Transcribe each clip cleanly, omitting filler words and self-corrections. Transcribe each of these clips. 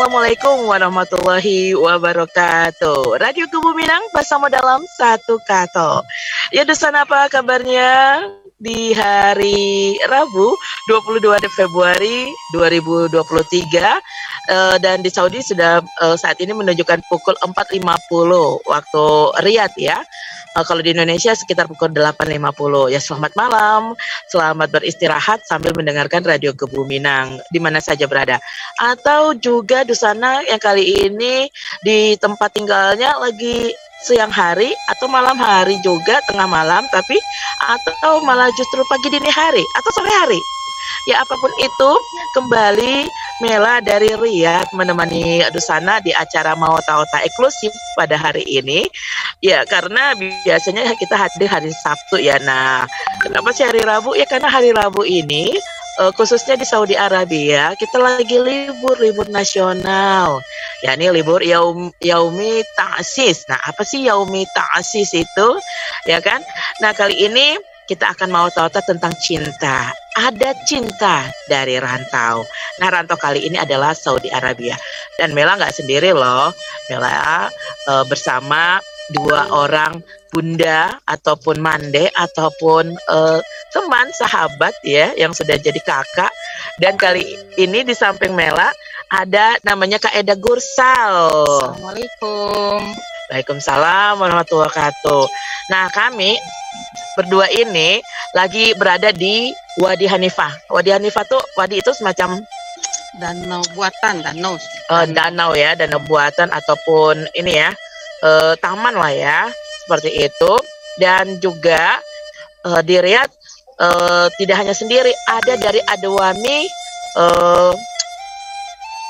Assalamualaikum warahmatullahi wabarakatuh. Radio Kebuminang bersama dalam satu kata. Ya Dusan, apa kabarnya di hari Rabu 22 Februari 2023 dan di Saudi sudah saat ini menunjukkan pukul 4.50 waktu Riyadh ya. Kalau di Indonesia sekitar pukul 8.50. Ya, selamat malam, selamat beristirahat sambil mendengarkan Radio Kebuminang di mana saja berada. Atau juga di sana yang kali ini di tempat tinggalnya lagi siang hari atau malam hari juga, tengah malam tapi atau malah justru pagi dini hari atau sore hari. Ya apapun itu, kembali Mela dari Riyadh menemani Dusana di acara Mawata-Wata eksklusif pada hari ini. Ya karena biasanya kita hadir hari Sabtu ya. Nah, kenapa sih hari Rabu? Ya karena hari Rabu ini khususnya di Saudi Arabia kita lagi libur nasional. Ya ini libur Yaumi Ta'sis. Nah, apa sih Yaumi Ta'sis itu? Ya kan? Nah, kali ini kita akan mau tahu tentang cinta. Ada cinta dari rantau. Nah, rantau kali ini adalah Saudi Arabia. Dan Mela nggak sendiri loh. Mela bersama dua orang bunda ataupun mande ataupun teman sahabat ya yang sudah jadi kakak. Dan kali ini di samping Mela ada namanya Kak Eda Gursal. Assalamualaikum. Waalaikumsalam warahmatullahi wabarakatuh. Nah, kami berdua ini lagi berada di Wadi Hanifah. Wadi Hanifah tuh, wadi itu semacam Danau buatan, danau ya, danau buatan ataupun ini ya, taman lah ya, seperti itu. Dan juga di Riyadh tidak hanya sendiri, ada dari Adwami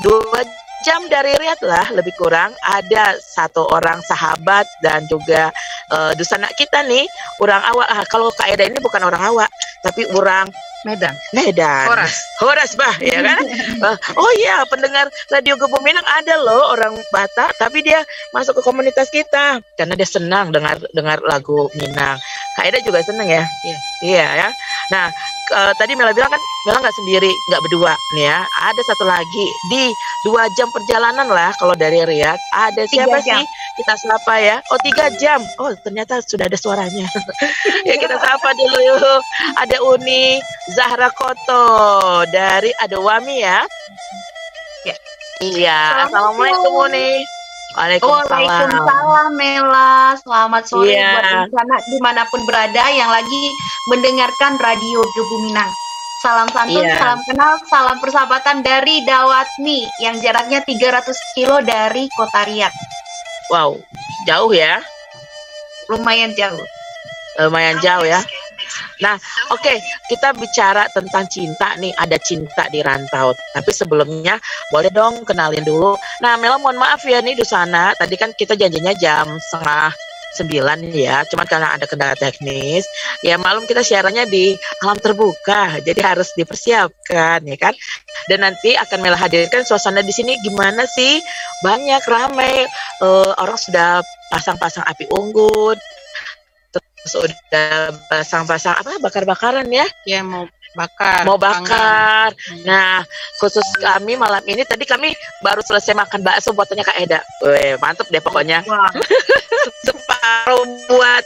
2 jam dari Riyadh lah lebih kurang, ada satu orang sahabat dan juga Dusana kita nih orang awak. Kalau Kak Eda ini bukan orang awak tapi orang Medan. Horas bah ya kan. Oh iya, pendengar Radio Kebuminang ada loh orang Batak tapi dia masuk ke komunitas kita karena dia senang dengar lagu Minang. Kak Eda juga senang ya. Iya ya. Nah, tadi Mela bilang kan Mela nggak sendiri, nggak berdua nih ya. Ada satu lagi di 2 jam perjalanan lah kalau dari Riyadh. Ada siapa sih? Kita sapa ya. Oh 3 jam. Oh ternyata sudah ada suaranya. Ya kita sapa dulu yuk. Ada Uni Zahra Koto dari Adwami ya. Iya. Assalamualaikum Uni. Waalaikumsalam Mela. Selamat sore buat Dusana dimanapun berada yang lagi mendengarkan Radio Kebuminang. Salam santun, salam kenal, salam persahabatan dari Dawatmi yang jaraknya 300 kilo dari kota Riyadh. Wow, jauh ya? Lumayan jauh. Lumayan jauh ya. Nah, oke, kita bicara tentang cinta nih. Ada cinta di rantau. Tapi sebelumnya boleh dong kenalin dulu. Nah, Mela mohon maaf ya nih Dusana. Tadi kan kita janjinya jam 8:30 ya. Cuma karena ada kendala teknis. Ya malum kita siarannya di alam terbuka. Jadi harus dipersiapkan ya kan. Dan nanti akan Mela hadirkan suasana di sini gimana sih? Banyak ramai. Orang sudah pasang-pasang api unggun. Udah pasang-pasang bakar-bakaran ya? Ya mau bakar. Nah, khusus kami malam ini tadi kami baru selesai makan bakso buatannya Kak Eda. Weh, mantep deh pokoknya. Wah. Separuh buat.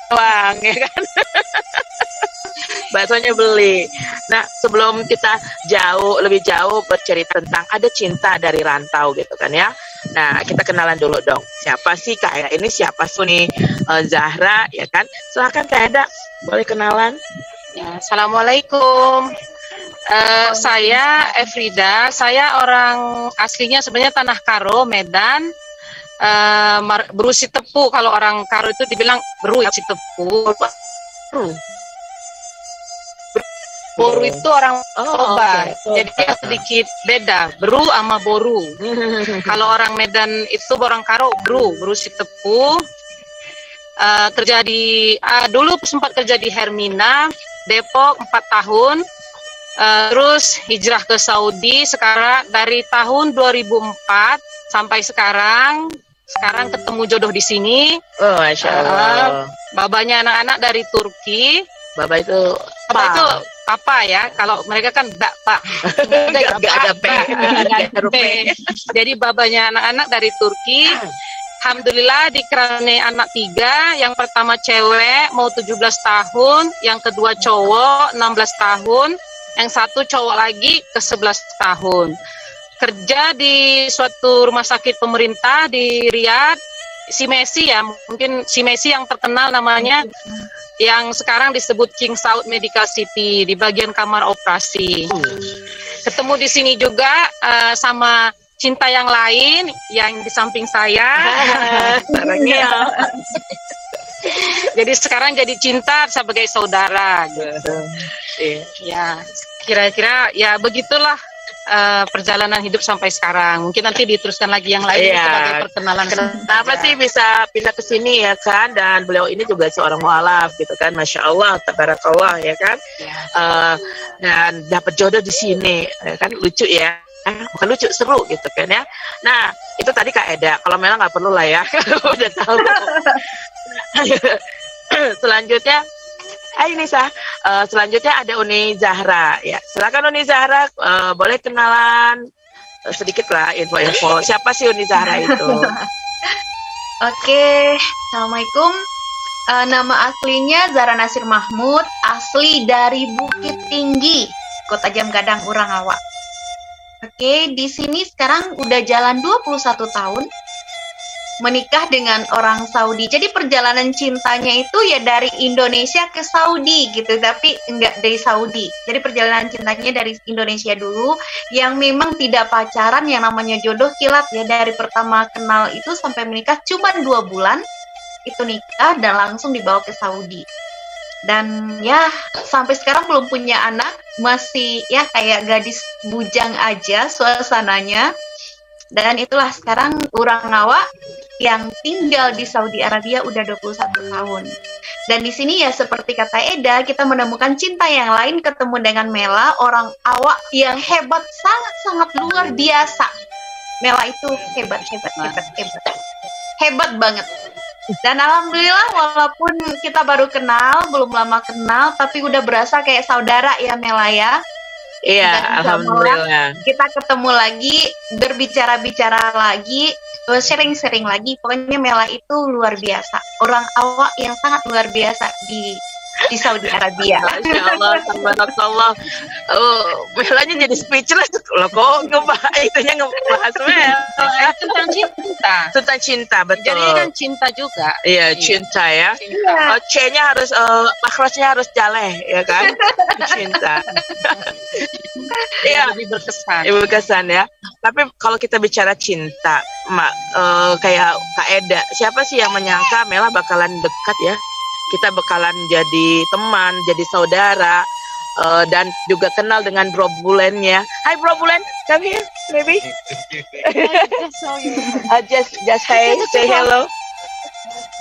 Uang ya kan. Baksonya beli. Nah, sebelum kita lebih jauh bercerita tentang ada cinta dari rantau gitu kan ya. Nah, kita kenalan dulu dong. Siapa sih Kak Eda ini? Siapa sih nih Zahra ya kan? Silahkan Kak Eda, boleh kenalan. Ya, Assalamualaikum. Saya Efrida. Saya orang aslinya sebenarnya Tanah Karo, Medan. Berusi tepu. Kalau orang Karo itu dibilang berusi tepu. Boru itu orang Toba, jadi sedikit beda. Beru sama boru. Kalau orang Medan itu orang Karo, beru si tepu. Dulu sempat kerja di Hermina, Depok 4 tahun. Terus hijrah ke Saudi. Sekarang dari tahun 2004 sampai sekarang ketemu jodoh di sini. Oh, Masya Allah. Babanya anak-anak dari Turki. Bapak itu papa ya. Kalau mereka kan Pak. Nggak ada P. Jadi babanya anak-anak dari Turki. Alhamdulillah dikaruniai anak 3. Yang pertama cewek mau 17 tahun, yang kedua cowok 16 tahun, yang satu cowok lagi ke 11 tahun. Kerja di suatu rumah sakit pemerintah di Riyadh. Si Messi ya, mungkin si Messi yang terkenal namanya, yang sekarang disebut King Saud Medical City di bagian kamar operasi. Ketemu di sini juga sama cinta yang lain yang di samping saya. Jadi sekarang jadi cinta sebagai saudara gitu. Ya, kira-kira ya begitulah perjalanan hidup sampai sekarang. Mungkin nanti diteruskan lagi yang lain sebagai perkenalan. Kenapa sih bisa pindah ke sini ya kan? Dan beliau ini juga seorang mualaf gitu kan, masya Allah, tabarakallah ya kan. Dan dapat jodoh di sini, ya kan, lucu ya. Bukan lucu, seru gitu kan ya. Nah itu tadi Kak Eda. Kalau Mela nggak perlu lah ya, udah tahu. Selanjutnya. Hai Nisa, selanjutnya ada Uni Zahra ya. Silakan Uni Zahra, boleh kenalan sedikit lah info-info. Siapa sih Uni Zahra itu? Oke, Assalamualaikum. Nama aslinya Zahra Nasir Mahmud, asli dari Bukit Tinggi, Kota Jam Gadang, Urangawa. Oke, di sini sekarang udah jalan 21 tahun. Menikah dengan orang Saudi. Jadi perjalanan cintanya itu ya dari Indonesia ke Saudi gitu, tapi enggak dari Saudi. Jadi perjalanan cintanya dari Indonesia dulu, yang memang tidak pacaran, yang namanya jodoh kilat ya, dari pertama kenal itu sampai menikah cuma 2 bulan, itu nikah dan langsung dibawa ke Saudi. Dan ya sampai sekarang belum punya anak, masih ya kayak gadis bujang aja suasananya. Dan itulah sekarang Urangawa yang tinggal di Saudi Arabia udah 21 tahun. Dan di sini ya seperti kata Eda, kita menemukan cinta yang lain, ketemu dengan Mela, orang awak yang hebat, sangat-sangat luar biasa. Mela itu hebat banget. Dan alhamdulillah walaupun kita baru kenal, belum lama kenal, tapi udah berasa kayak saudara ya Mela ya. Iya, alhamdulillah. Kita ketemu lagi, berbicara-bicara lagi, sering-sering lagi. Pokoknya Mela itu luar biasa. Orang awak yang sangat luar biasa di Saudi Arabia. Masya Allah, tabarakallah. Melanya jadi speechless. Loh kok ngebahas Mel? Tentang cinta. Tentang cinta, betul. Jadi ini kan cinta juga. Iya, cinta ya. C-nya harus, makhrajnya harus jaleh, ya kan? Cinta. Iya, lebih berkesan. Berkesan ya. Tapi kalau kita bicara cinta, kayak Kak Eda, siapa sih yang menyangka Mela bakalan dekat ya? Kita bakalan jadi teman, jadi saudara, dan juga kenal dengan Bro Bulennya. Hai Bro Bulen, come here, maybe. Just say hello.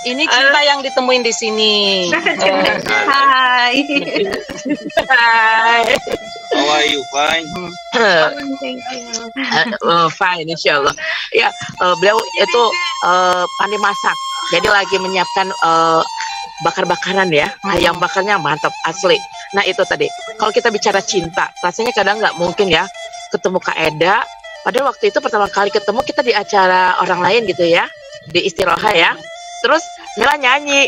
Ini cinta yang ditemuin di sini. Hai. Hai. How are you? Fine. Fine, insyaallah. Ya, beliau itu pandai masak. Jadi lagi menyiapkan bakar-bakaran ya, ayam bakarnya mantap asli. Nah itu tadi, kalau kita bicara cinta, rasanya kadang nggak mungkin ya ketemu Kak Eda. Padahal waktu itu pertama kali ketemu kita di acara orang lain gitu ya, di Istiroha ya. Terus Mela nyanyi,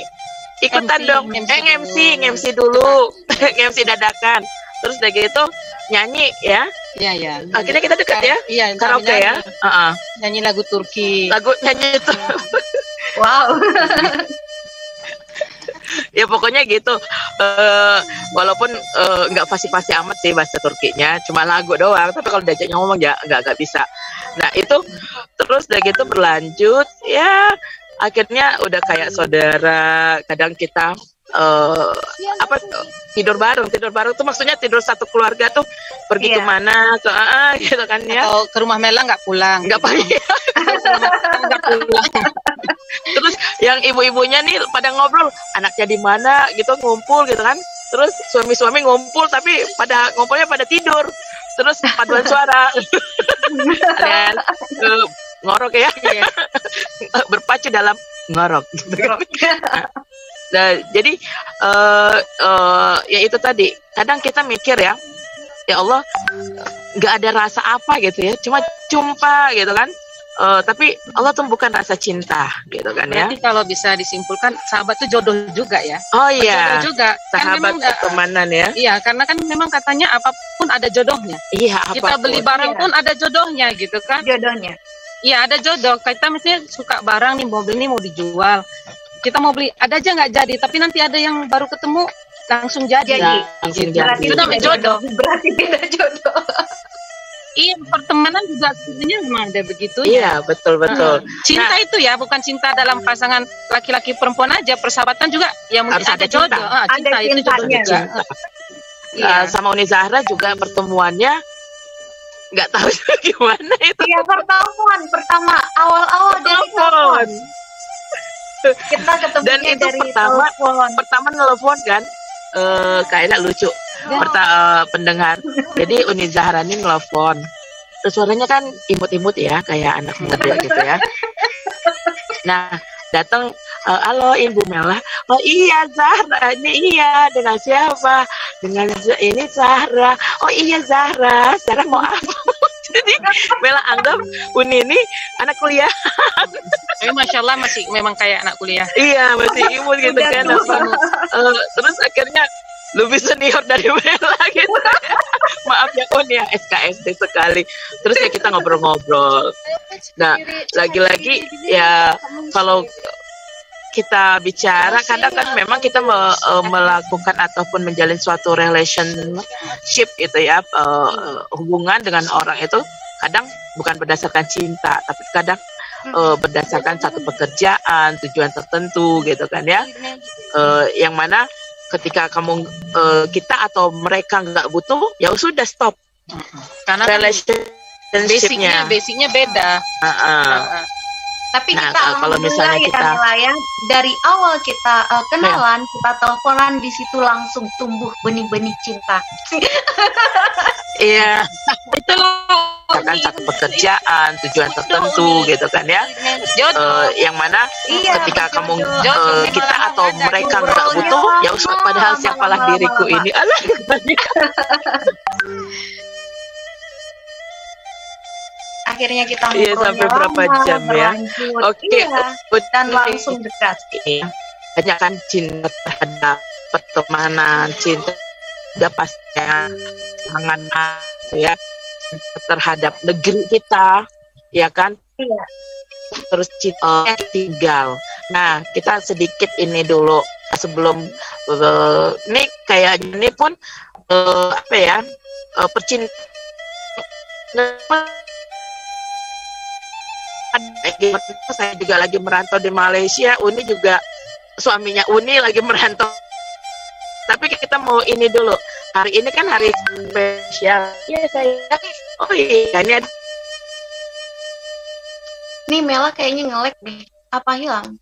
ikutan dong, MC dulu, MC dadakan. Terus udah gitu nyanyi ya. Iya. Akhirnya kita dekat ya. Iya, karaoke ya. Nyanyi lagu Turki. Nyanyi itu. Wow. Ya pokoknya gitu, walaupun nggak fasih-fasih amat sih bahasa Turkinya, cuma lagu doang, tapi kalau diajak ngomong ya nggak bisa. Nah itu terus udah gitu berlanjut ya, akhirnya udah kayak saudara. Kadang kita tidur bareng tuh maksudnya tidur satu keluarga tuh, pergi kemana ke gitu kan ya. Atau ke rumah Mela nggak pulang, nggak pagi. nggak pulang. Terus yang ibu-ibunya nih pada ngobrol, anaknya di mana gitu, ngumpul gitu kan. Terus suami-suami ngumpul tapi ngumpulnya pada tidur. Terus paduan suara. Dan ngorok ya. Berpacu dalam ngorok gitu kan. Nah, jadi ya itu tadi. Kadang kita mikir ya Allah nggak ada rasa apa gitu ya, cuma jumpa gitu kan. Tapi Allah tuh bukan rasa cinta gitu kan ya. Berarti kalau bisa disimpulkan sahabat itu jodoh juga ya. Oh iya. Jodoh juga. Sahabat pertemanan ya. Iya, karena kan memang katanya apapun ada jodohnya. Iya, kita beli barang pun ada jodohnya gitu kan. Jodohnya. Iya, ada jodoh. Kita misalnya suka barang nih, mobil ini mau dijual. Kita mau beli, ada aja nggak jadi, tapi nanti ada yang baru ketemu langsung jadi. Langsung berarti jadi. itu namanya jodoh. Berarti tidak jodoh. Iya, pertemanan juga sebenarnya memang ada begitu ya. Iya, betul. Cinta itu ya, bukan cinta dalam pasangan laki-laki perempuan aja, persahabatan juga ya mungkin harus ada jodoh. Cinta ada itu jodoh cintanya. juga. Iya. Sama Uni Zahra juga pertemuannya nggak tahu gimana itu. Iya, pertama awal-awal dari telepon. Kita ketemunya Dan itu dari pertama nelfon kan, kayaknya lucu. Pendengar. Jadi Uni Zahra ini nelfon. Terus suaranya kan imut-imut ya, kayak anak muda gitu ya. Nah, datang, halo Ibu Mela. Oh iya Zahra, ini iya, dengan siapa? Dengan ini Zahra. Oh iya Zahra mau apa? Jadi Mela anggap Uni ini anak kuliah. Tapi Masya Allah masih memang kayak anak kuliah. Iya, masih imut gitu kan. Terus akhirnya lebih senior dari Mela gitu. Maaf ya On ya, SKSD sekali. Terus ya kita ngobrol-ngobrol. Nah, lagi-lagi ya kalau kita bicara kadang kan memang kita melakukan ataupun menjalin suatu relationship gitu ya, hubungan dengan orang itu kadang bukan berdasarkan cinta, tapi kadang berdasarkan satu pekerjaan, tujuan tertentu gitu kan ya, yang mana ketika kita atau mereka nggak butuh, ya sudah stop. Karena relationship-nya basicnya beda. Tapi nah, kita kalau misalnya kita dari awal kita kenalan, kita teleponan, di situ langsung tumbuh benih-benih cinta. Iya, itulah kan satu pekerjaan, tujuan tertentu gitu kan ya. Yang mana ketika kita atau mereka nggak butuh, ya padahal siapalah diriku ini. Akhirnya kita sampai berapa jam ya? Oke. Dan langsung dekat. Banyak kan cinta terhadap pertemanan, cinta pastinya sangat ya, terhadap negeri kita, ya kan? Iya. Terus cinta tinggal. Nah, kita sedikit ini dulu sebelum ini kayak ini pun apa ya, percintaan. Saya juga lagi merantau di Malaysia. Uni juga, suaminya Uni lagi merantau. Tapi kita mau ini dulu. Hari ini kan hari spesial. Ya saya. Oh iya, ini ada. Nih Mela kayaknya nge-lag deh. Apa hilang?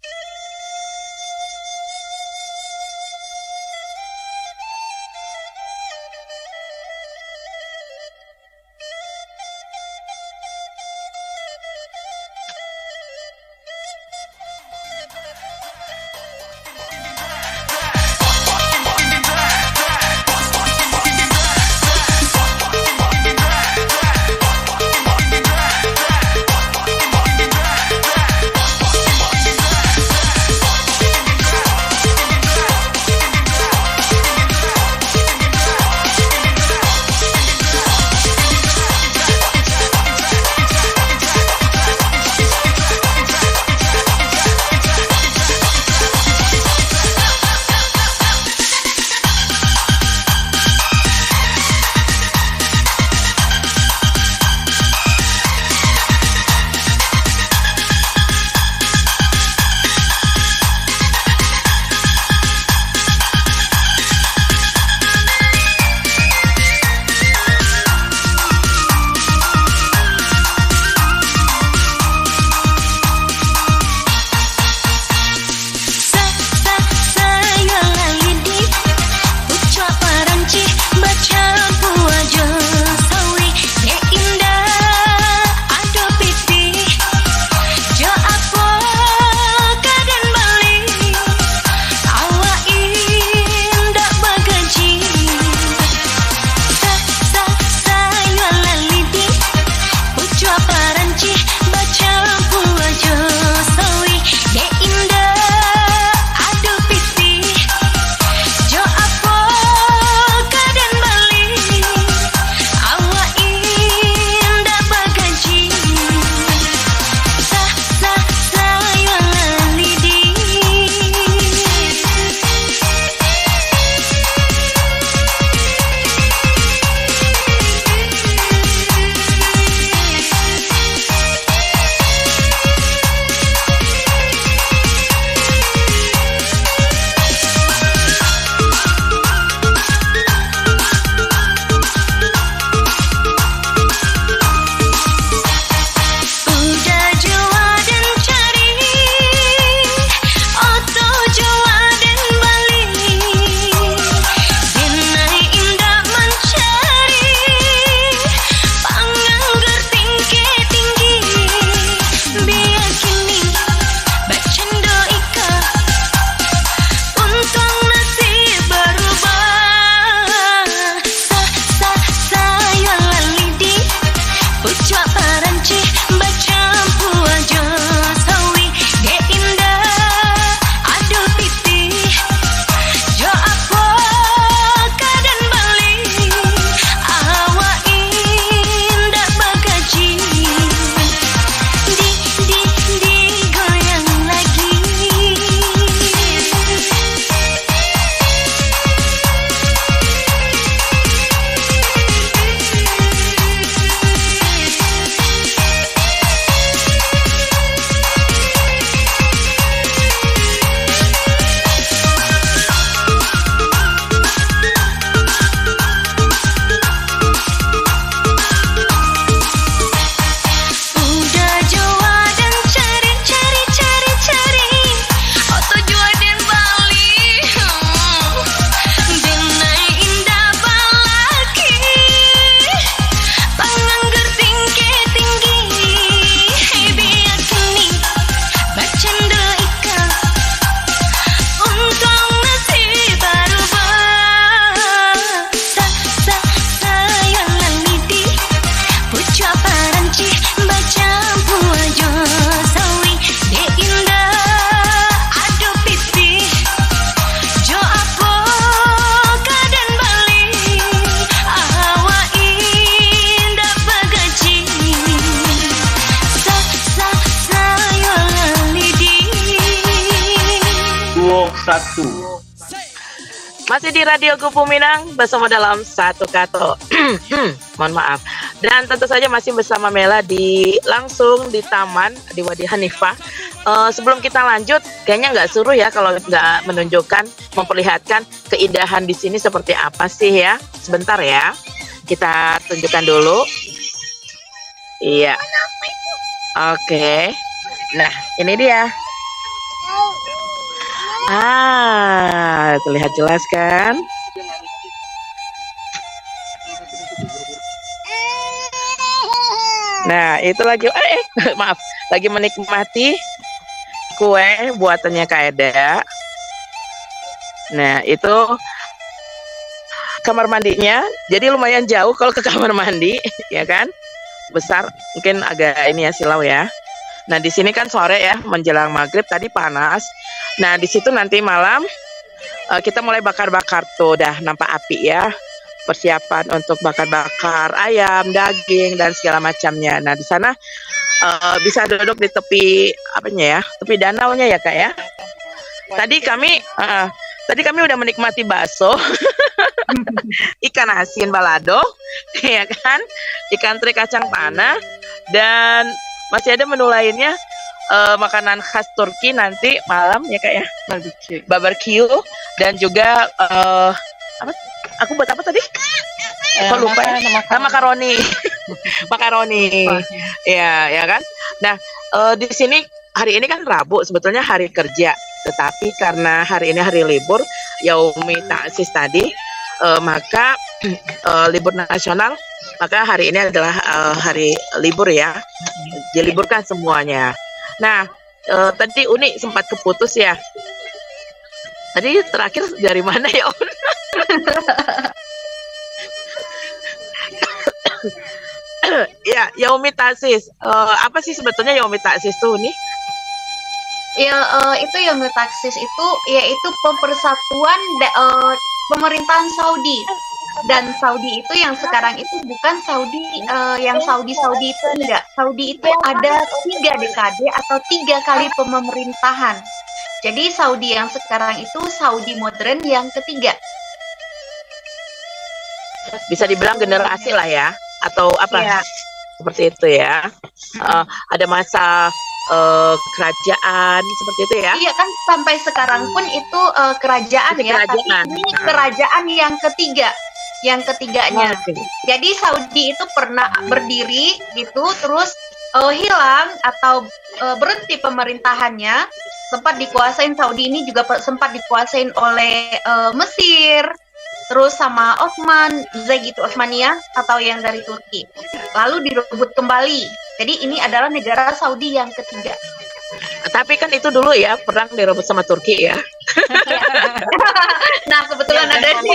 satu. Masih di Radio Gupu Minang bersama dalam satu kato. Mohon maaf. Dan tentu saja masih bersama Mela langsung di taman di Wadi Hanifah. Sebelum kita lanjut, kayaknya nggak suruh ya kalau nggak menunjukkan, memperlihatkan keindahan di sini seperti apa sih ya. Sebentar ya, kita tunjukkan dulu. Iya. Oke. Nah, ini dia. Terlihat jelas kan? Nah, itu lagi maaf, lagi menikmati kue buatannya Kak Eda. Nah, itu kamar mandinya. Jadi lumayan jauh kalau ke kamar mandi, ya kan? Besar, mungkin agak ini ya silau ya. Nah, di sini kan sore ya, menjelang maghrib tadi panas. Nah, di situ nanti malam kita mulai bakar-bakar tuh, dah nampak api ya. Persiapan untuk bakar-bakar ayam, daging dan segala macamnya. Nah, di sana bisa duduk di tepi tepi danaunya ya Kak ya. Tadi kami udah menikmati bakso, ikan asin balado, ya kan, ikan teri kacang tanah, dan masih ada menu lainnya. Makanan khas Turki nanti malam ya Kak ya, barbecue dan juga aku buat apa tadi? Aku lupa ya. Makaroni. Makaroni. Ya kan. Nah, di sini hari ini kan Rabu, sebetulnya hari kerja, tetapi karena hari ini hari libur, Yaumi Ta'sis tadi, maka libur nasional, maka hari ini adalah hari libur ya. Diliburkan semuanya. Nah, tadi Uni sempat keputus ya. Tadi terakhir dari mana ya, Un? Ya, Yaumi Ta'sis. Apa sih sebetulnya Yaumi Ta'sis tuh, Uni? Ya, itu Yaumi Ta'sis itu yaitu pemersatuan pemerintahan Saudi. Dan Saudi itu yang sekarang itu bukan Saudi yang Saudi itu enggak. Saudi itu ada 3 dekade atau 3 kali pemerintahan. Jadi Saudi yang sekarang itu Saudi modern yang ketiga. Bisa dibilang generasi lah ya, atau apa? Ya. Seperti itu ya. Ada masa kerajaan seperti itu ya. Iya kan, sampai sekarang pun itu kerajaan ya. Tapi ini kerajaan yang ketiga. Yang ketiganya. Jadi Saudi itu pernah berdiri gitu, terus hilang atau berhenti pemerintahannya. Sempat dikuasain, Saudi ini juga sempat dikuasain oleh Mesir, terus sama Osman, gitu Osmaniyah atau yang dari Turki. Lalu direbut kembali. Jadi ini adalah negara Saudi yang ketiga. Tapi kan itu dulu ya, perang direbut sama Turki ya. Nah, kebetulan ada di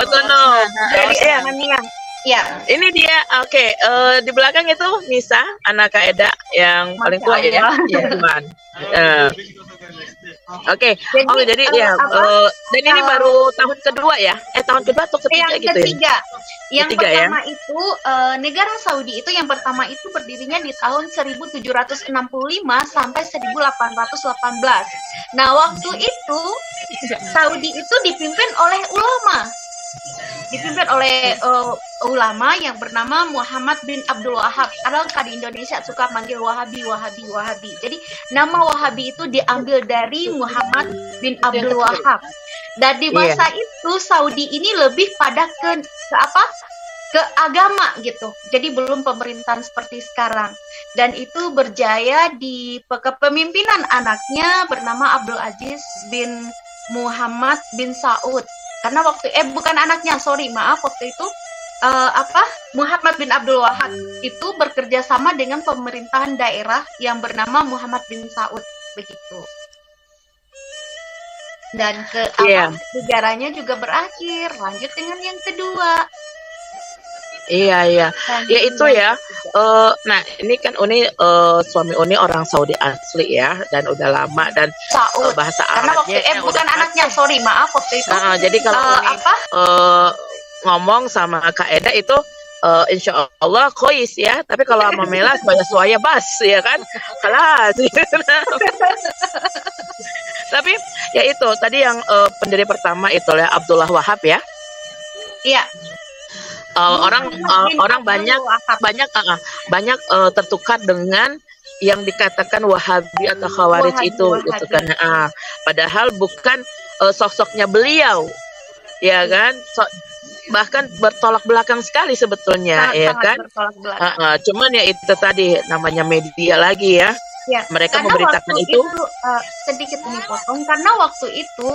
otonom. Dari Osmaniyah. Ya. Ini dia, oke. Di belakang itu Nisa, anak Kak Eda yang paling tua ya. Oke. Jadi ya. Dan ini baru tahun kedua ya? Tahun kedua atau ketiga gitu ketiga. Ya? Yang pertama ya? Itu negara Saudi itu yang pertama itu berdirinya di tahun 1765 sampai 1818. Nah, waktu itu Saudi itu dipimpin oleh ulama. Dipimpin oleh ulama yang bernama Muhammad bin Abdul Wahab. Kalau di Indonesia suka manggil Wahabi. Jadi nama Wahabi itu diambil dari Muhammad bin Abdul Wahab. Dan di masa itu Saudi ini lebih pada ke agama gitu. Jadi belum pemerintahan seperti sekarang. Dan itu berjaya di kepemimpinan anaknya bernama Abdul Aziz bin Muhammad bin Saud. Karena waktu bukan anaknya, waktu itu Muhammad bin Abdul Wahab itu bekerja sama dengan pemerintahan daerah yang bernama Muhammad bin Saud, begitu. Dan sejarahnya juga berakhir, lanjut dengan yang kedua. Iya. Ya itu ya. Nah, ini kan Uni suami Uni orang Saudi asli ya, dan udah lama dan bahasa Arabnya. Karena waktu bukan anaknya, waktu itu. Jadi kalau Uni ngomong sama Kak Eda itu insya Allah kois ya, tapi kalau sama Mela suaya bas ya kan, kelas. Tapi ya itu tadi yang pendiri pertama itu ya Abdullah Wahab ya. Iya. Orang banyak tertukar dengan yang dikatakan Wahabi atau Khawarij itu gitu kan. Padahal bukan sosoknya beliau, ya kan? Bahkan bertolak belakang sekali sebetulnya, ya kan? Cuman ya itu tadi namanya media lagi ya. Ya, mereka memberitakan itu sedikit ini potong karena waktu itu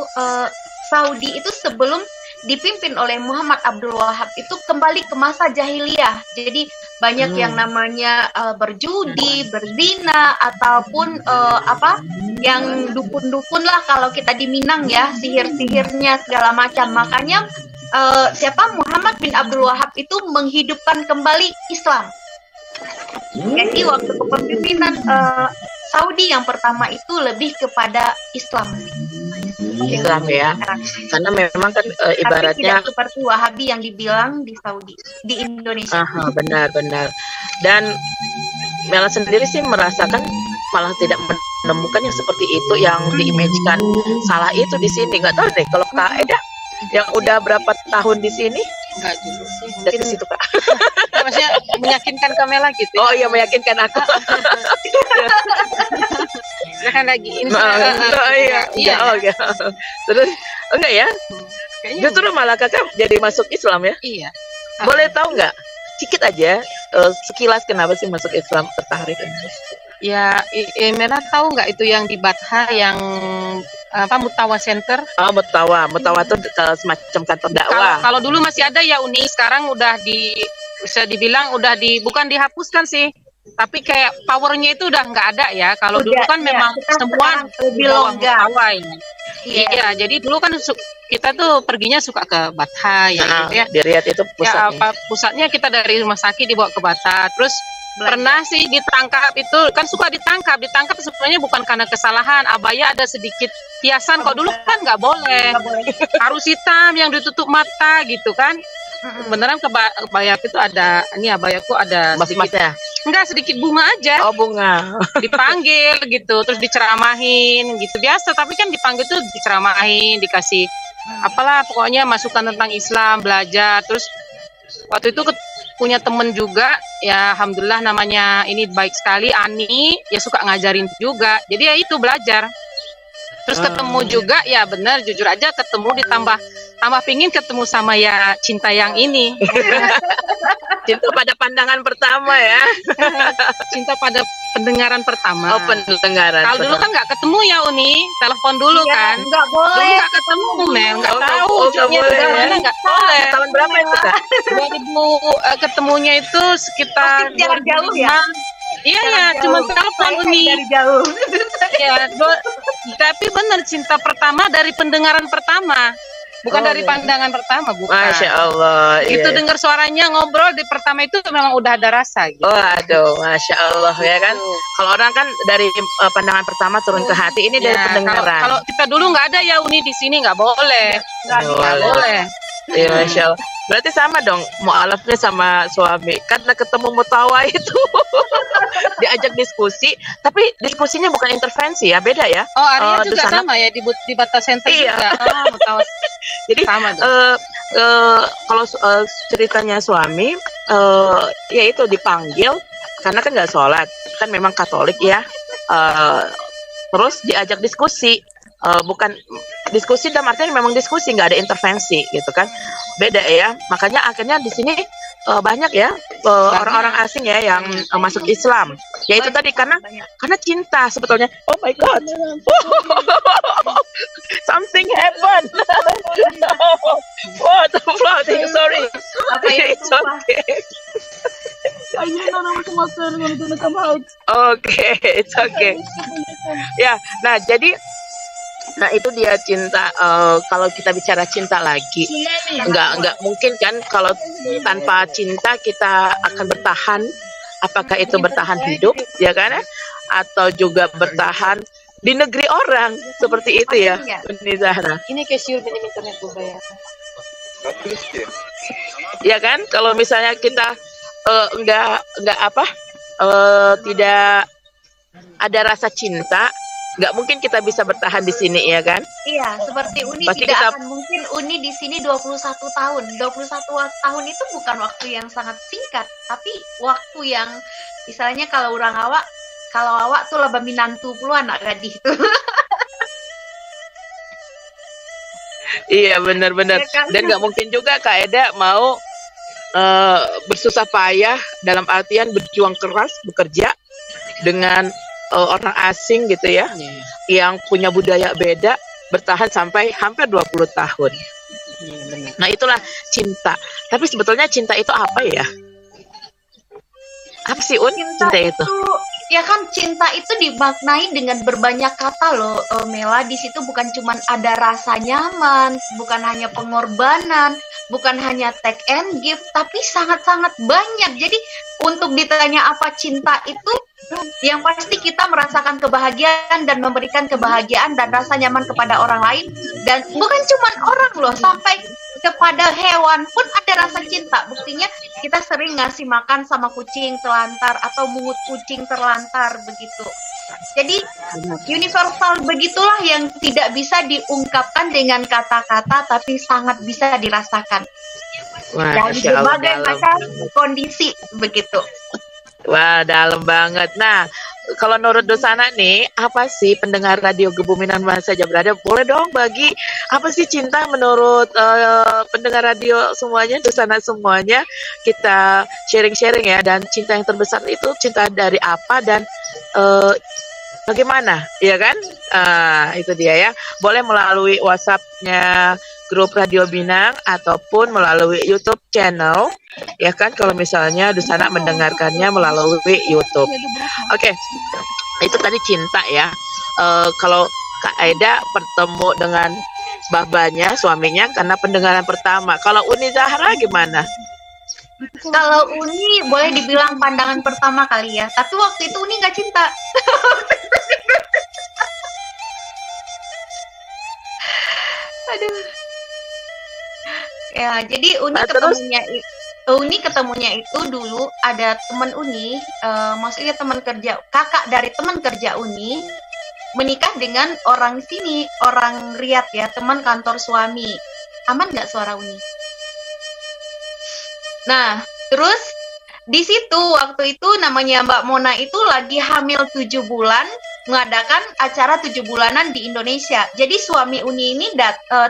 Saudi itu sebelum dipimpin oleh Muhammad Abdul Wahab itu kembali ke masa jahiliyah. Jadi banyak yang namanya berjudi, berzina ataupun yang dukun-dukun lah kalau kita di Minang ya, sihir-sihirnya segala macam. Makanya Muhammad bin Abdul Wahab itu menghidupkan kembali Islam. Jadi waktu kepemimpinan Saudi yang pertama itu lebih kepada Islam. Islam ya, karena memang kan ibaratnya tidak seperti Wahabi yang dibilang di Saudi, di Indonesia. Benar. Dan Mela sendiri sih merasakan malah tidak menemukan yang seperti itu yang diimajikan salah itu di sini. Nggak tahu deh kalau Kak Eda yang udah berapa tahun di sini? Enggak juga sih. Dari situ Kak. Maksudnya meyakinkan Kamela gitu. Oh iya, meyakinkan aku. Jangan lagi ini. Iya. Terus enggak ya? Justru malah Kakak jadi masuk Islam ya? Iya. Boleh tahu nggak? Sedikit aja sekilas kenapa sih masuk Islam, tertarik? Ya, Mela tahu nggak itu yang di Batha yang Mutawa Center? Oh, Mutawa itu semacam kantor dakwah. Kalau dulu masih ada ya Uni, sekarang udah bisa dibilang bukan dihapuskan sih, tapi kayak powernya itu udah nggak ada ya. Kalau dulu kan memang semua lebih longgar. Iya, jadi dulu kan kita tuh perginya suka ke Batha ya, gitu ya. Di Riyadh itu pusatnya. Pusatnya kita dari rumah sakit dibawa ke Batha, terus pernah sih ditangkap itu kan suka ditangkap sebenarnya bukan karena kesalahan, abaya ada sedikit hiasan. Kalau dulu kan nggak boleh, harus hitam yang ditutup mata gitu kan. Beneran kebaya itu ada, ini abayaku ada mas-masnya. Enggak, sedikit bunga aja. Oh, bunga. Dipanggil gitu, terus diceramahin gitu biasa. Tapi kan dipanggil tuh diceramahin, dikasih apalah pokoknya masukan tentang Islam, belajar. Terus waktu itu punya temen juga ya, alhamdulillah namanya ini baik sekali, Ani, ya suka ngajarin juga. Jadi ya itu belajar. Terus ketemu juga ya benar, jujur aja ketemu tambah pingin ketemu sama ya cinta yang ini. Cinta pada pandangan pertama ya. Cinta pada pendengaran pertama. Oh, pendengaran. Kalau dulu kan nggak ketemu ya Uni, telepon dulu kan. Nggak boleh. Dulu nggak ketemu Mel, nggak tahu. Nggak boleh. Tahun berapa itu Kak? 2000 ketemunya itu sekitar jarak jauh ya. Iya, cuma telepon Uni. Dari jauh. Ya, tapi benar cinta pertama dari pendengaran pertama. Bukan dari pandangan pertama, bukan. Masya Allah. Itu dengar suaranya ngobrol di pertama itu memang udah ada rasa gitu. Oh, aduh, Masya Allah ya kan. Kalau orang kan dari pandangan pertama turun ke hati, ini dari pendengaran. Kalau kita dulu nggak ada ya Uni di sini nggak boleh. Nggak boleh. Iya, Masya Allah. Berarti sama dong mu'alafnya sama suami. Karena ketemu Mutawa itu diajak diskusi, tapi diskusinya bukan intervensi ya, beda ya. Oh, Arya juga sama ya di Batha Center juga. Oh, Mutawa. Jadi kalau ceritanya suami ya itu dipanggil karena kan nggak sholat, kan memang Katolik ya. Terus diajak diskusi. Bukan diskusi dalam artian memang diskusi, nggak ada intervensi gitu kan, beda ya. Makanya akhirnya di sini banyak ya orang-orang asing ya yang masuk Islam, ya itu tadi karena cinta sebetulnya. Oh my God, something happened. What the flooding? Sorry. It's okay. Oke, it's okay. Ya, nah itu dia cinta. Kalau kita bicara cinta lagi, nggak mungkin kan kalau tanpa cinta kita akan bertahan. Apakah itu bertahan hidup, ya kan? Atau juga bertahan di negeri orang seperti itu ya, Uni Zahra. Ini kesiur minim internet gue bayar. Ya kan? Kalau misalnya kita tidak ada rasa cinta, nggak mungkin kita bisa bertahan di sini, ya kan? Iya, seperti Uni Pasti tidak kita akan mungkin Uni di sini 21 tahun. 21 tahun itu bukan waktu yang sangat singkat, tapi waktu yang misalnya kalau awak tuh lebih minantu puluh anak gadis tuh. iya benar-benar. Ya kan? Dan nggak mungkin juga Kak Eda mau bersusah payah dalam artian berjuang keras bekerja dengan orang asing gitu ya, yang punya budaya beda, bertahan sampai hampir 20 tahun. Nah itulah cinta. Tapi sebetulnya cinta itu apa ya? Apa sih cinta itu? Ya kan, cinta itu dimaknai dengan berbanyak kata loh, Mela. Di situ bukan cuma ada rasa nyaman, bukan hanya pengorbanan, bukan hanya take and give, tapi sangat-sangat banyak. Jadi untuk ditanya apa cinta itu, yang pasti kita merasakan kebahagiaan dan memberikan kebahagiaan dan rasa nyaman kepada orang lain. Dan bukan cuma orang loh, sampai kepada hewan pun ada rasa cinta. Buktinya kita sering ngasih makan sama kucing telantar atau mungut kucing terlantar begitu. Jadi universal begitulah yang tidak bisa diungkapkan dengan kata-kata tapi sangat bisa dirasakan. Wah, dari berbagai macam kondisi begitu. Wah, dalam banget. Nah, kalau menurut Dosana nih, apa sih pendengar radio Gebuminan mana saja berada? Boleh dong bagi apa sih cinta menurut pendengar radio semuanya, Dosana semuanya, kita sharing-sharing ya. Dan cinta yang terbesar itu cinta dari apa dan bagaimana, ya kan? Itu dia ya. Boleh melalui WhatsApp-nya grup Radio Minang ataupun melalui YouTube channel, ya kan? Kalau misalnya Dosana mendengarkannya melalui YouTube. Oke, itu tadi cinta ya. Kalau Kak Eda bertemu dengan babanya, suaminya, karena pendengaran pertama. Kalau Uni Zahra gimana? Kalau Uni boleh dibilang pandangan pertama kali ya, tapi waktu itu Uni nggak cinta. Aduh. Ya, jadi Uni ketemunya itu dulu ada teman Uni, maksudnya teman kerja, kakak dari teman kerja Uni menikah dengan orang sini, orang Riyadh ya, teman kantor suami. Aman nggak suara Uni? Nah, terus di situ waktu itu namanya Mbak Mona itu lagi hamil 7 bulan, mengadakan acara 7 bulanan di Indonesia. Jadi suami Uni ini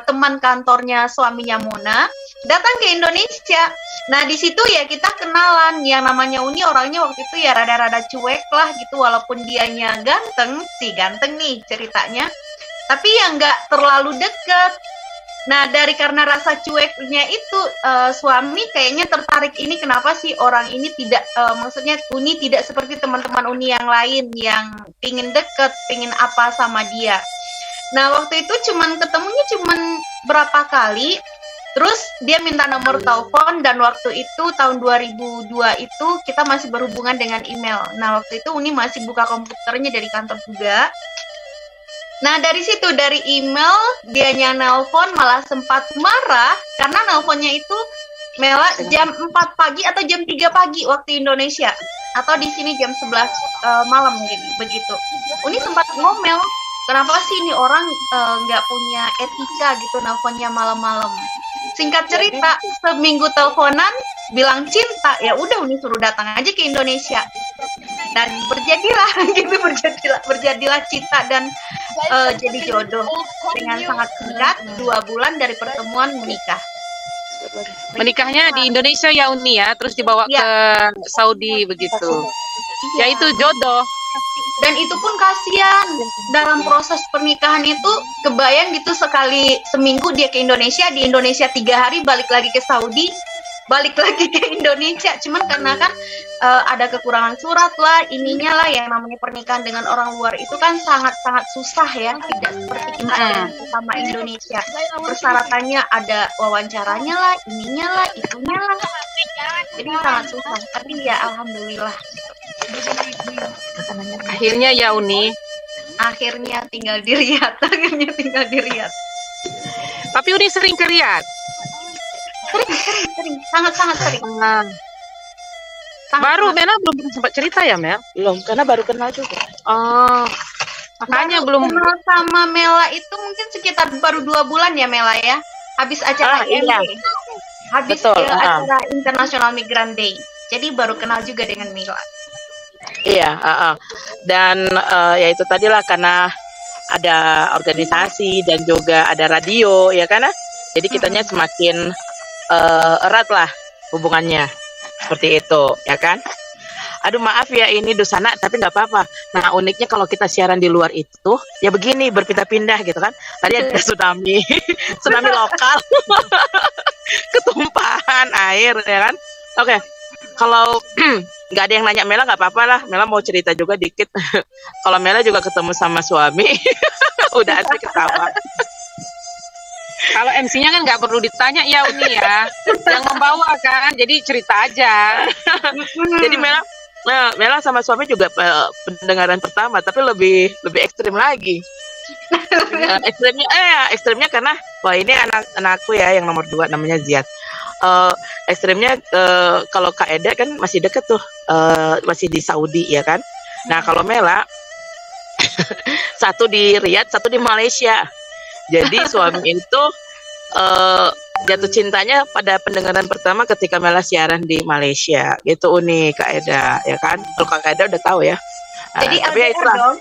teman kantornya suaminya Mona datang ke Indonesia. Nah di situ ya kita kenalan. Yang namanya Uni orangnya waktu itu ya rada-rada cuek lah gitu, walaupun dianya ganteng nih ceritanya, tapi yang nggak terlalu deket. Nah karena rasa cueknya itu suami kayaknya tertarik, ini kenapa sih orang ini tidak, maksudnya Uni tidak seperti teman-teman Uni yang lain yang pingin deket, pingin apa sama dia. Nah waktu itu ketemunya berapa kali, terus dia minta nomor telepon, dan waktu itu tahun 2002 itu kita masih berhubungan dengan email. Nah waktu itu Uni masih buka komputernya dari kantor juga. Nah dari situ, dari email dianya nelpon malah sempat marah karena nelponnya itu Mela jam 4 pagi atau jam 3 pagi waktu Indonesia, atau di sini jam 11 malam mungkin begitu. Uni sempat ngomel, kenapa sih ini orang nggak punya etika gitu nelponnya malam-malam. Singkat cerita, seminggu teleponan bilang cinta, ya udah Uni suruh datang aja ke Indonesia. Dan berjadilah cinta dan jadi jodoh dengan sangat singkat 2 bulan dari pertemuan menikah. Menikahnya di Indonesia ya Uni ya, terus dibawa ke Saudi begitu. Ya itu jodoh. Dan itu pun kasihan, dalam proses pernikahan itu kebayang gitu, seminggu dia ke Indonesia, di Indonesia 3 hari balik lagi ke Saudi, balik lagi ke Indonesia. Cuman karena kan ada kekurangan surat lah, ininya lah, yang namanya pernikahan dengan orang luar itu kan sangat-sangat susah ya, tidak seperti kita sama Indonesia. Persyaratannya ada wawancaranya lah, ininya lah, itunya lah, jadi sangat susah. Tapi ya alhamdulillah akhirnya ya Uni, akhirnya tinggal di Riyadh. Tapi Uni sering ke Riyadh? Sering, sangat sering. Baru Mel belum sempat cerita ya Mel? Belum, karena baru kenal juga. Oh, Makanya belum kenal sama Mela itu mungkin sekitar baru 2 bulan ya Mela ya. Habis acara IMD. Iya. Habis Betul, acara International Migrant Day. Jadi baru kenal juga dengan Mela. Iya, dan ya itu tadilah karena ada organisasi dan juga ada radio ya kan? Jadi kitanya semakin erat lah hubungannya seperti itu ya kan? Aduh maaf ya ini Dusana tapi nggak apa-apa. Nah uniknya kalau kita siaran di luar itu ya begini berpindah-pindah gitu kan. Tadi ada tsunami, tsunami lokal, ketumpahan air ya kan. Oke, kalau nggak ada yang nanya Mela nggak apa-apa lah. Mela mau cerita juga dikit. Kalau Mela juga ketemu sama suami, udah asik ketawa. kalau MC-nya kan nggak perlu ditanya ya Uni ya, yang membawa kan, jadi cerita aja. Jadi Mela sama suami juga pendengaran pertama, tapi lebih ekstrim lagi. Ekstrimnya karena wah ini anakku ya yang nomor 2 namanya Ziad. Ekstrimnya kalau Kak Eda kan masih deket tuh, masih di Saudi ya kan. Nah kalau Mela satu di Riyadh, satu di Malaysia. Jadi suami itu jatuh cintanya pada pendengaran pertama ketika Mela siaran di Malaysia. Gitu unik Kak Eda ya kan. Kalau Kak Eda udah tahu ya. Jadi Tapi ya LDR itulah. dong.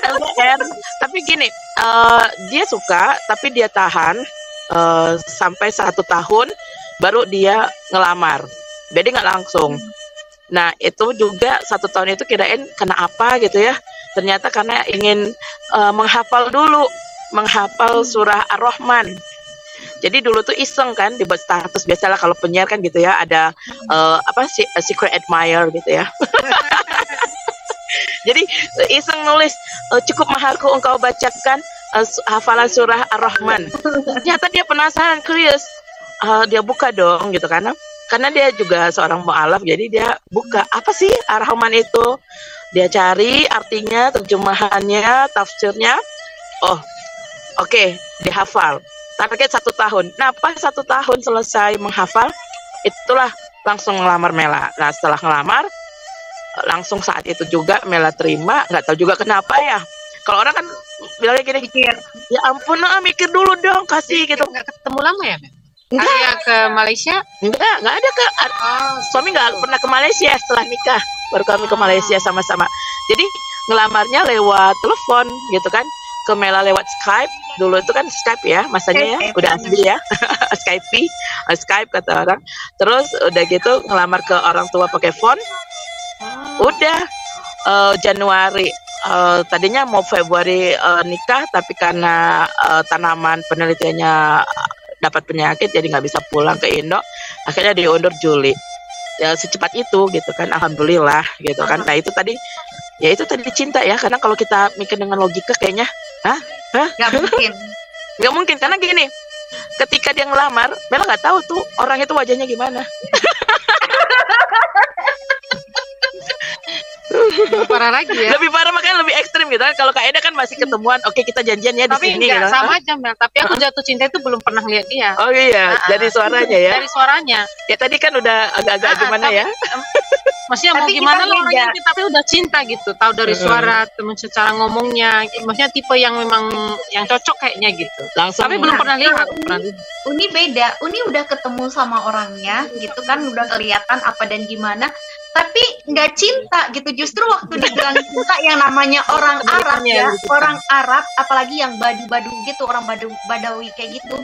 LDR. Tapi gini, dia suka tapi dia tahan sampai 1 tahun baru dia ngelamar. Jadi nggak langsung. Nah itu juga 1 tahun itu kirain kena apa gitu ya. Ternyata karena ingin menghafal surah Ar-Rahman. Jadi dulu tuh iseng kan dibuat status, biasalah kalau penyiar kan gitu ya, ada secret admirer gitu ya. Jadi iseng nulis cukup maharku engkau bacakan hafalan surah Ar-Rahman. Ternyata dia penasaran, curious. Dia buka dong gitu karena dia juga seorang mu'alaf, jadi dia buka apa sih Ar-Rahman itu. Dia cari artinya, terjemahannya, tafsirnya. Oh, oke, dihafal. Target 1 tahun. Nah, pas 1 tahun selesai menghafal, itulah langsung ngelamar Mela. Nah, setelah ngelamar, langsung saat itu juga Mela terima. Nggak tahu juga kenapa ya. Kalau orang kan bilangnya gini, ya ampun, mikir dulu dong, kasih gitu. Nggak ketemu lama ya? Enggak. Alia ke Malaysia? Enggak ada ke. Suami nggak pernah ke Malaysia setelah nikah. Baru kami ke Malaysia sama-sama. Jadi ngelamarnya lewat telepon gitu kan. Ke Mela lewat Skype. Dulu itu kan Skype ya masanya ya. Udah asli ya. Skype kata orang. Terus udah gitu ngelamar ke orang tua pakai phone. Udah Januari. Tadinya mau Februari nikah, tapi karena tanaman penelitiannya dapat penyakit jadi nggak bisa pulang ke Indo, akhirnya diundur Juli. Ya secepat itu gitu kan, alhamdulillah gitu kan. Nah itu tadi cinta ya, karena kalau kita mikir dengan logika kayaknya nggak mungkin karena gini, ketika dia ngelamar Mela nggak tahu tuh orang itu wajahnya gimana. Lebih parah lagi ya. Lebih parah, makanya lebih ekstrim gitu kan. Kalau Kak Eda kan masih ketemuan, oke kita janjian ya di Tapi sini enggak gitu. sama aja Mel. Tapi aku jatuh cinta itu belum pernah lihat dia. Oh iya, dari suaranya ya. Dari suaranya. Ya tadi kan udah agak-agak gimana tapi, ya? Maksudnya mau Tapi gimana kita lah orangnya, beda. tapi udah cinta gitu. Tahu dari suara, temen secara ngomongnya. Maksudnya tipe yang memang yang cocok kayaknya gitu. Langsung. Tapi belum pernah lihat. Uni beda, Uni udah ketemu sama orangnya gitu kan, udah kelihatan apa dan gimana, tapi nggak cinta gitu. Justru waktu dibilang cinta yang namanya orang Arab ya, orang Arab apalagi yang badu-badu gitu, orang Badawi kayak gitu,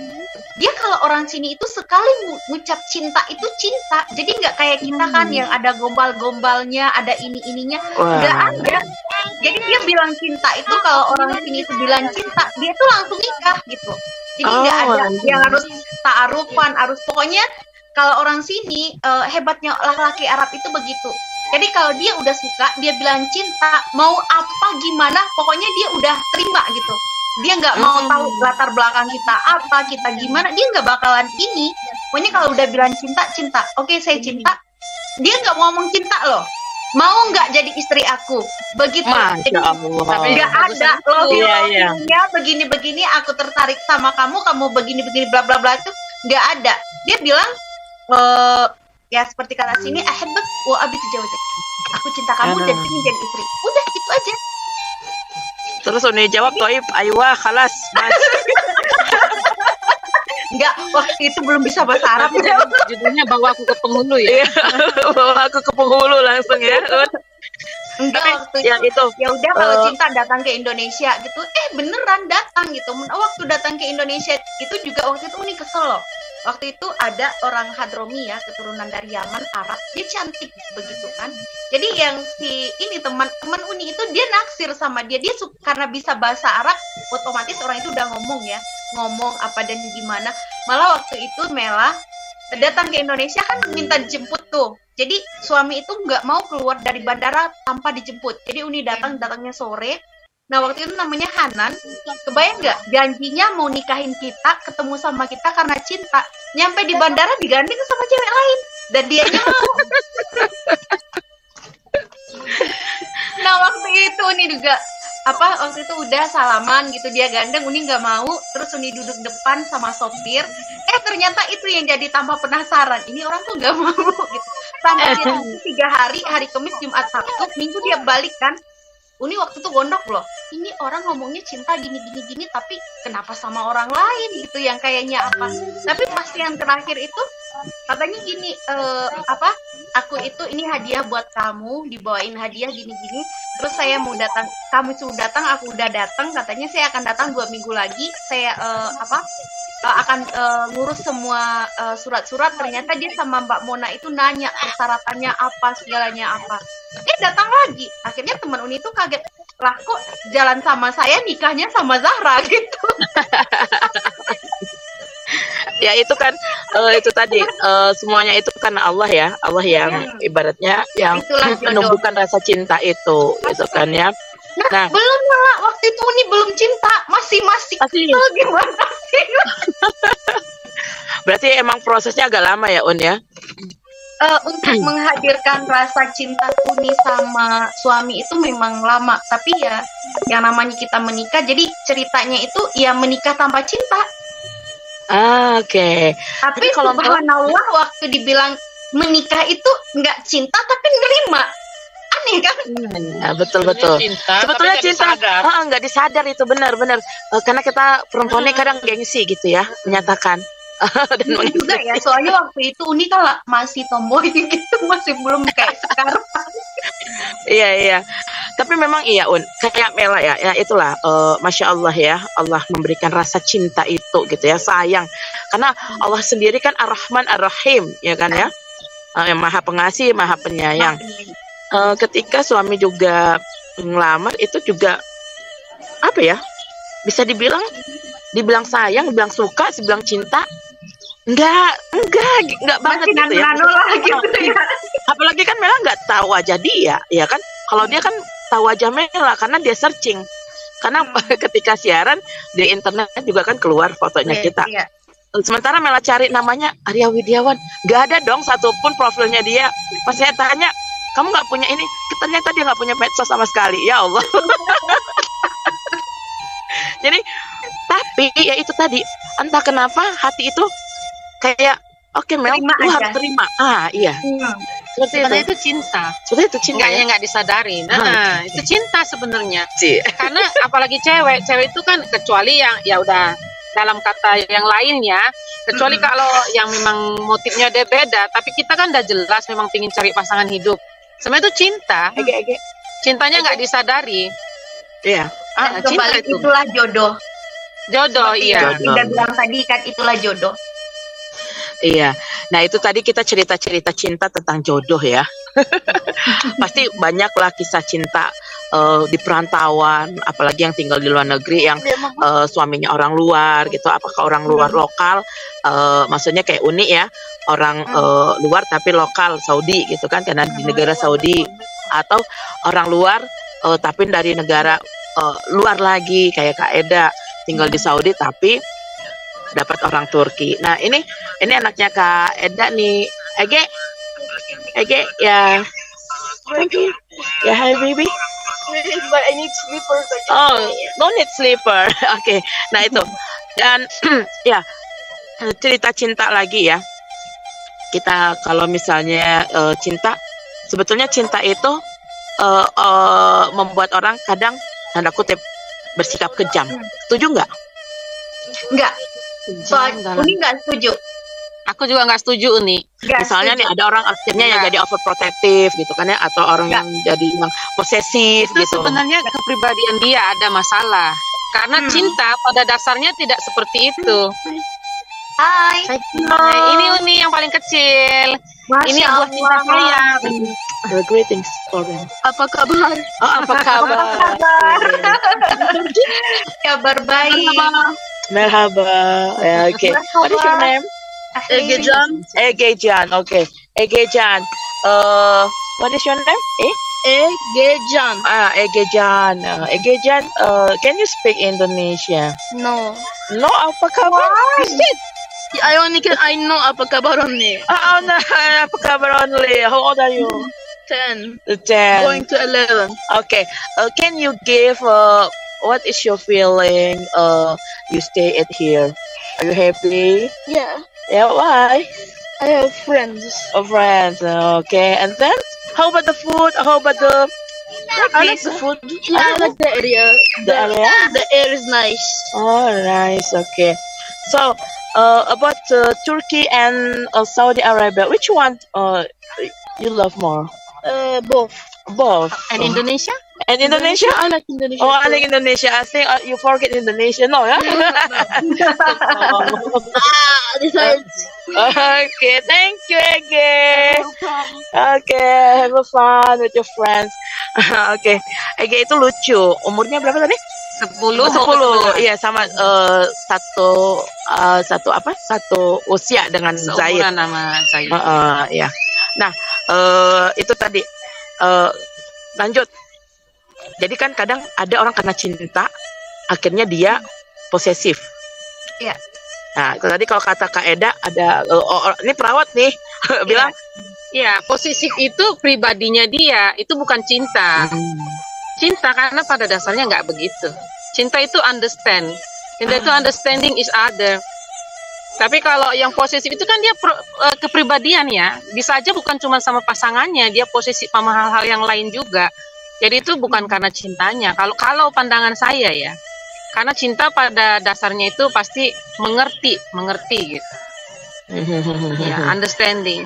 dia kalau orang sini itu sekali ngucap cinta itu cinta. Jadi nggak kayak kita kan yang ada gombal-gombalnya, ada ini-ininya, nggak ada. Jadi dia bilang cinta itu, kalau orang sini itu bilang cinta, dia tuh langsung nikah gitu. Jadi nggak ada yang harus ta'arufan, harus pokoknya kalau orang sini hebatnya laki-laki Arab itu begitu. Jadi kalau dia udah suka, dia bilang cinta, mau apa gimana, pokoknya dia udah terima gitu. Dia nggak mau tahu latar belakang kita apa, kita gimana, dia nggak bakalan ini. Pokoknya kalau udah bilang cinta, cinta. Oke, saya cinta. Dia nggak mau ngomong cinta loh. Mau nggak jadi istri aku? Begitu. Jadi nggak ada loh begini-begini, aku tertarik sama kamu, kamu begini-begini bla bla bla, itu nggak ada. Dia bilang ya seperti kata sini, ahibbak wa abi tujawzak. Aku cinta kamu dan ingin jadi istri. Udah gitu aja. Terus Uni jawab Toib, aywa khalas mas. Enggak, waktu itu belum bisa bahasa Arab. Judulnya bawa aku ke penghulu ya. Bawa aku ke penghulu langsung ya. Enggak, Tapi waktu yang itu ya udah kalau cinta datang ke Indonesia gitu, beneran datang gitu. Waktu datang ke Indonesia itu juga waktu itu Uni kesel loh. Waktu itu ada orang Hadromi ya, keturunan dari Yaman, Arab, dia cantik begitu kan. Jadi yang si ini teman Uni itu dia naksir sama dia karena bisa bahasa Arab, otomatis orang itu udah ngomong apa dan gimana. Malah waktu itu Mela datang ke Indonesia kan minta dijemput tuh. Jadi suami itu nggak mau keluar dari bandara tanpa dijemput. Jadi Uni datangnya sore. Nah waktu itu namanya Hanan. Kebayang nggak? Janjinya mau nikahin kita, ketemu sama kita karena cinta. Nyampe di bandara digandeng sama cewek lain. Dan dianya mau. Nah waktu itu Uni juga waktu itu udah salaman gitu, dia gandeng, Uni nggak mau. Terus Uni duduk depan sama sopir. Ternyata itu yang jadi tambah penasaran. Ini orang tuh nggak mau gitu. Sampai dia 3 hari Kamis, Jumat, Sabtu, Minggu dia balik kan. Uni waktu itu gondok loh. Ini orang ngomongnya cinta gini, tapi kenapa sama orang lain gitu yang kayaknya apa? Tapi pas yang terakhir itu katanya gini, aku itu ini hadiah buat kamu, dibawain hadiah gini. Terus saya mau datang, kamu sudah datang, aku udah datang. Katanya saya akan datang 2 minggu lagi. Saya akan ngurus semua surat-surat. Ternyata dia sama Mbak Mona itu nanya persyaratannya apa, segalanya apa. Datang lagi. Akhirnya teman Uni itu kaget, lah kok jalan sama saya nikahnya sama Zahra gitu. Ya itu kan itu tadi semuanya itu karena Allah ya, Allah yang ibaratnya yang menumbuhkan rasa cinta itu gitu kan ya. Nah belum lah, waktu itu Uni belum cinta, masih gimana sih? Berarti emang prosesnya agak lama ya Un ya. Untuk menghadirkan rasa cinta Uni sama suami itu memang lama, tapi ya yang namanya kita menikah, jadi ceritanya itu ya menikah tanpa cinta. Oke. Tapi kalau subhanallah waktu dibilang menikah itu nggak cinta tapi nerima, aneh kan? Ya, betul. Sebetulnya cinta nggak disadar itu benar. Karena kita perempuannya kadang gengsi gitu ya menyatakan. Dan juga ya, soalnya waktu itu Uni kan masih tomboy gitu, masih belum kayak sekarang. Iya. Tapi memang iya Un, kayak Mela ya itulah Masya Allah ya, Allah memberikan rasa cinta itu gitu ya, sayang. Karena Allah sendiri kan Ar-Rahman Ar-Rahim ya kan ya, yang Maha Pengasih, Maha Penyayang. Ketika suami juga ngelamar itu juga apa ya, bisa dibilang sayang, dibilang suka, dibilang cinta. Enggak banget gitu ya. Apalagi kan Mela nggak tahu wajah dia, ya kan? Kalau dia kan tahu wajah Mela karena dia searching. Karena ketika siaran di internet juga kan keluar fotonya kita. Iya. Sementara Mela cari namanya Arya Widiawan, nggak ada dong satupun profilnya dia. Pas saya tanya, kamu nggak punya ini? Ternyata dia nggak punya medsos sama sekali. Ya Allah. Jadi, tapi ya itu tadi, entah kenapa hati itu kayak oke Mel, lu harus terima. Iya. Sebenarnya itu cinta. Sebenarnya itu cinta. Nggak disadari. Nah, itu cinta sebenarnya. Karena apalagi cewek itu kan, kecuali yang ya udah dalam kata yang lainnya, kecuali kalau yang memang motifnya dia beda, tapi kita kan udah jelas memang pingin cari pasangan hidup. Sebenarnya itu cinta. Cintanya nggak disadari. Iya. Cinta itulah jodoh. Iya. Tidak bilang tadi kan itulah jodoh. Iya. Nah itu tadi kita cerita cinta tentang jodoh ya. Pasti banyaklah kisah cinta di perantauan, apalagi yang tinggal di luar negeri yang suaminya orang luar gitu. Apakah orang luar lokal? Maksudnya kayak Uni ya, orang luar tapi lokal Saudi gitu kan, karena di negara Saudi, atau orang luar tapi dari negara luar lagi kayak Kak Eda tinggal di Saudi tapi dapat orang Turki. Nah ini anaknya Kak Eda nih, Ege ya, ya hi baby. But I need slipper. Oh, no need slipper. Oke. Nah itu dan ya cerita cinta lagi ya. Kita kalau misalnya cinta, sebetulnya cinta itu membuat orang kadang tanda kutip bersikap kejam. Setuju nggak? Enggak. Uni nggak setuju. Aku juga nggak setuju nih. Misalnya nih ada orang akhirnya yang jadi overprotective gitu kan ya, atau orang yang jadi yang posesif itu gitu. Sebenarnya kepribadian dia ada masalah. Karena cinta pada dasarnya tidak seperti itu. Hai. Ini Uni yang paling kecil. Masya Ini buah cinta saya. Greetings for them. Apa kabar? Oh, apa kabar? Kabar baik. Merhaba. Yeah, okay. What is your name? Egejan. Egejan. Okay. Egejan. What is your name? Egejan. Egejan. Egejan. Can you speak Indonesia? No. No, apa kabar? I know apa kabar only. No, apa kabar only? How old are you? 10. 10. Going to 11. Okay. Can you give what is your feeling? You stay at here. Are you happy? Yeah. Yeah. Why? I have friends. Friends. Okay. And then, how about the food? How about the? I like the food. I like the area. The area? The air is nice. Oh, nice. Okay. So, about Turkey and Saudi Arabia, which one you love more? Both. Both. And Indonesia? And Indonesia? I like Indonesia. Oh, I like Indonesia. I think you forget Indonesia. No, yeah? Okay, thank you again. Okay, have fun with your friends. Okay, Ege itu lucu. Umurnya berapa tadi? 10. Iya, sama satu usia dengan Zaid. Seumuran sama Zaid. Ya. Nah, itu tadi. Lanjut. Jadi kan kadang ada orang karena cinta, akhirnya dia posesif. Iya. Nah, itu tadi kalau kata Kak Eda ada ini perawat nih bilang, ya posesif itu pribadinya dia, itu bukan cinta. Cinta karena pada dasarnya nggak begitu. Cinta itu understand. Cinta itu understanding each other. Tapi kalau yang posesif itu kan dia kepribadian ya. Bisa aja bukan cuma sama pasangannya, dia posesif sama hal-hal yang lain juga. Jadi itu bukan karena cintanya. Kalau pandangan saya ya. Karena cinta pada dasarnya itu pasti mengerti gitu. Ya, understanding.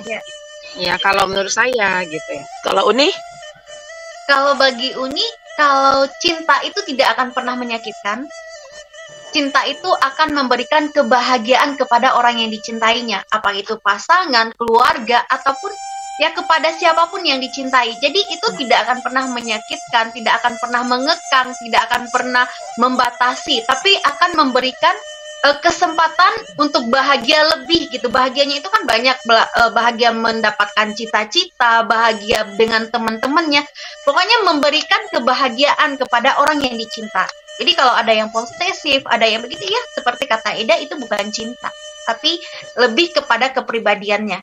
Ya, kalau menurut saya gitu ya. Kalau Uni? Kalau bagi Uni, kalau cinta itu tidak akan pernah menyakitkan. Cinta itu akan memberikan kebahagiaan kepada orang yang dicintainya, apa itu pasangan, keluarga, ataupun ya kepada siapapun yang dicintai. Jadi itu tidak akan pernah menyakitkan, tidak akan pernah mengekang, tidak akan pernah membatasi, tapi akan memberikan kesempatan untuk bahagia lebih gitu. Bahagianya itu kan banyak, bahagia mendapatkan cita-cita, bahagia dengan teman-temannya. Pokoknya memberikan kebahagiaan kepada orang yang dicinta. Jadi kalau ada yang posesif, ada yang begitu ya, seperti kata Eda, itu bukan cinta, tapi lebih kepada kepribadiannya.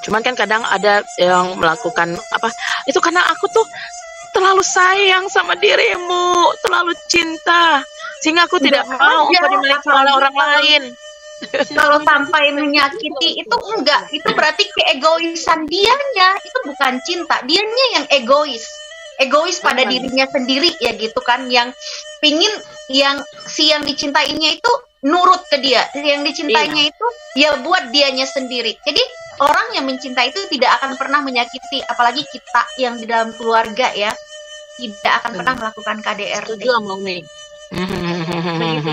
Cuman kan kadang ada yang melakukan apa? Itu karena aku tuh terlalu sayang sama dirimu, terlalu cinta, sehingga aku tidak mau engkau dimiliki oleh orang lain. Kalau sampai menyakiti itu enggak, itu berarti keegoisan dianya, itu bukan cinta, dianya yang egois pada dirinya sendiri ya gitu kan, yang pingin yang dicintainya itu nurut ke dia, yang dicintainya itu ya buat dianya sendiri. Jadi orang yang mencintai itu tidak akan pernah menyakiti, apalagi kita yang di dalam keluarga ya, tidak akan pernah melakukan KDRT. Setuju sama Umi.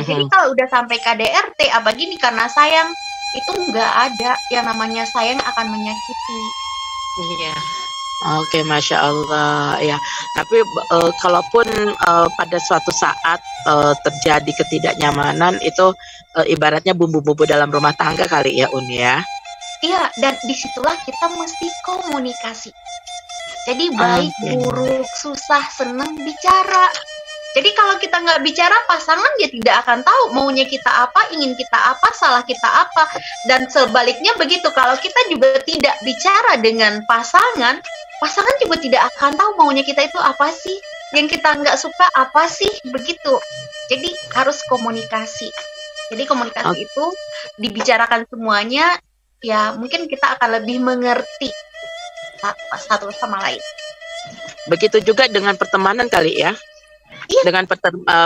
Jadi kalau udah sampai KDRT, gini karena sayang, itu nggak ada yang namanya sayang akan menyakiti. Iya. Oke, Masya Allah ya. Tapi kalaupun pada suatu saat terjadi ketidaknyamanan, itu ibaratnya bumbu-bumbu dalam rumah tangga kali ya, Uni ya. Iya, dan disitulah kita mesti komunikasi. Jadi baik, buruk, susah, senang, bicara. Jadi kalau kita nggak bicara, pasangan dia tidak akan tahu maunya kita apa, ingin kita apa, salah kita apa. Dan sebaliknya begitu, kalau kita juga tidak bicara dengan pasangan, pasangan juga tidak akan tahu maunya kita itu apa sih, yang kita nggak suka apa sih, begitu. Jadi harus komunikasi. Jadi komunikasi itu dibicarakan semuanya, ya mungkin kita akan lebih mengerti satu sama lain. Begitu juga dengan pertemanan kali ya. Dengan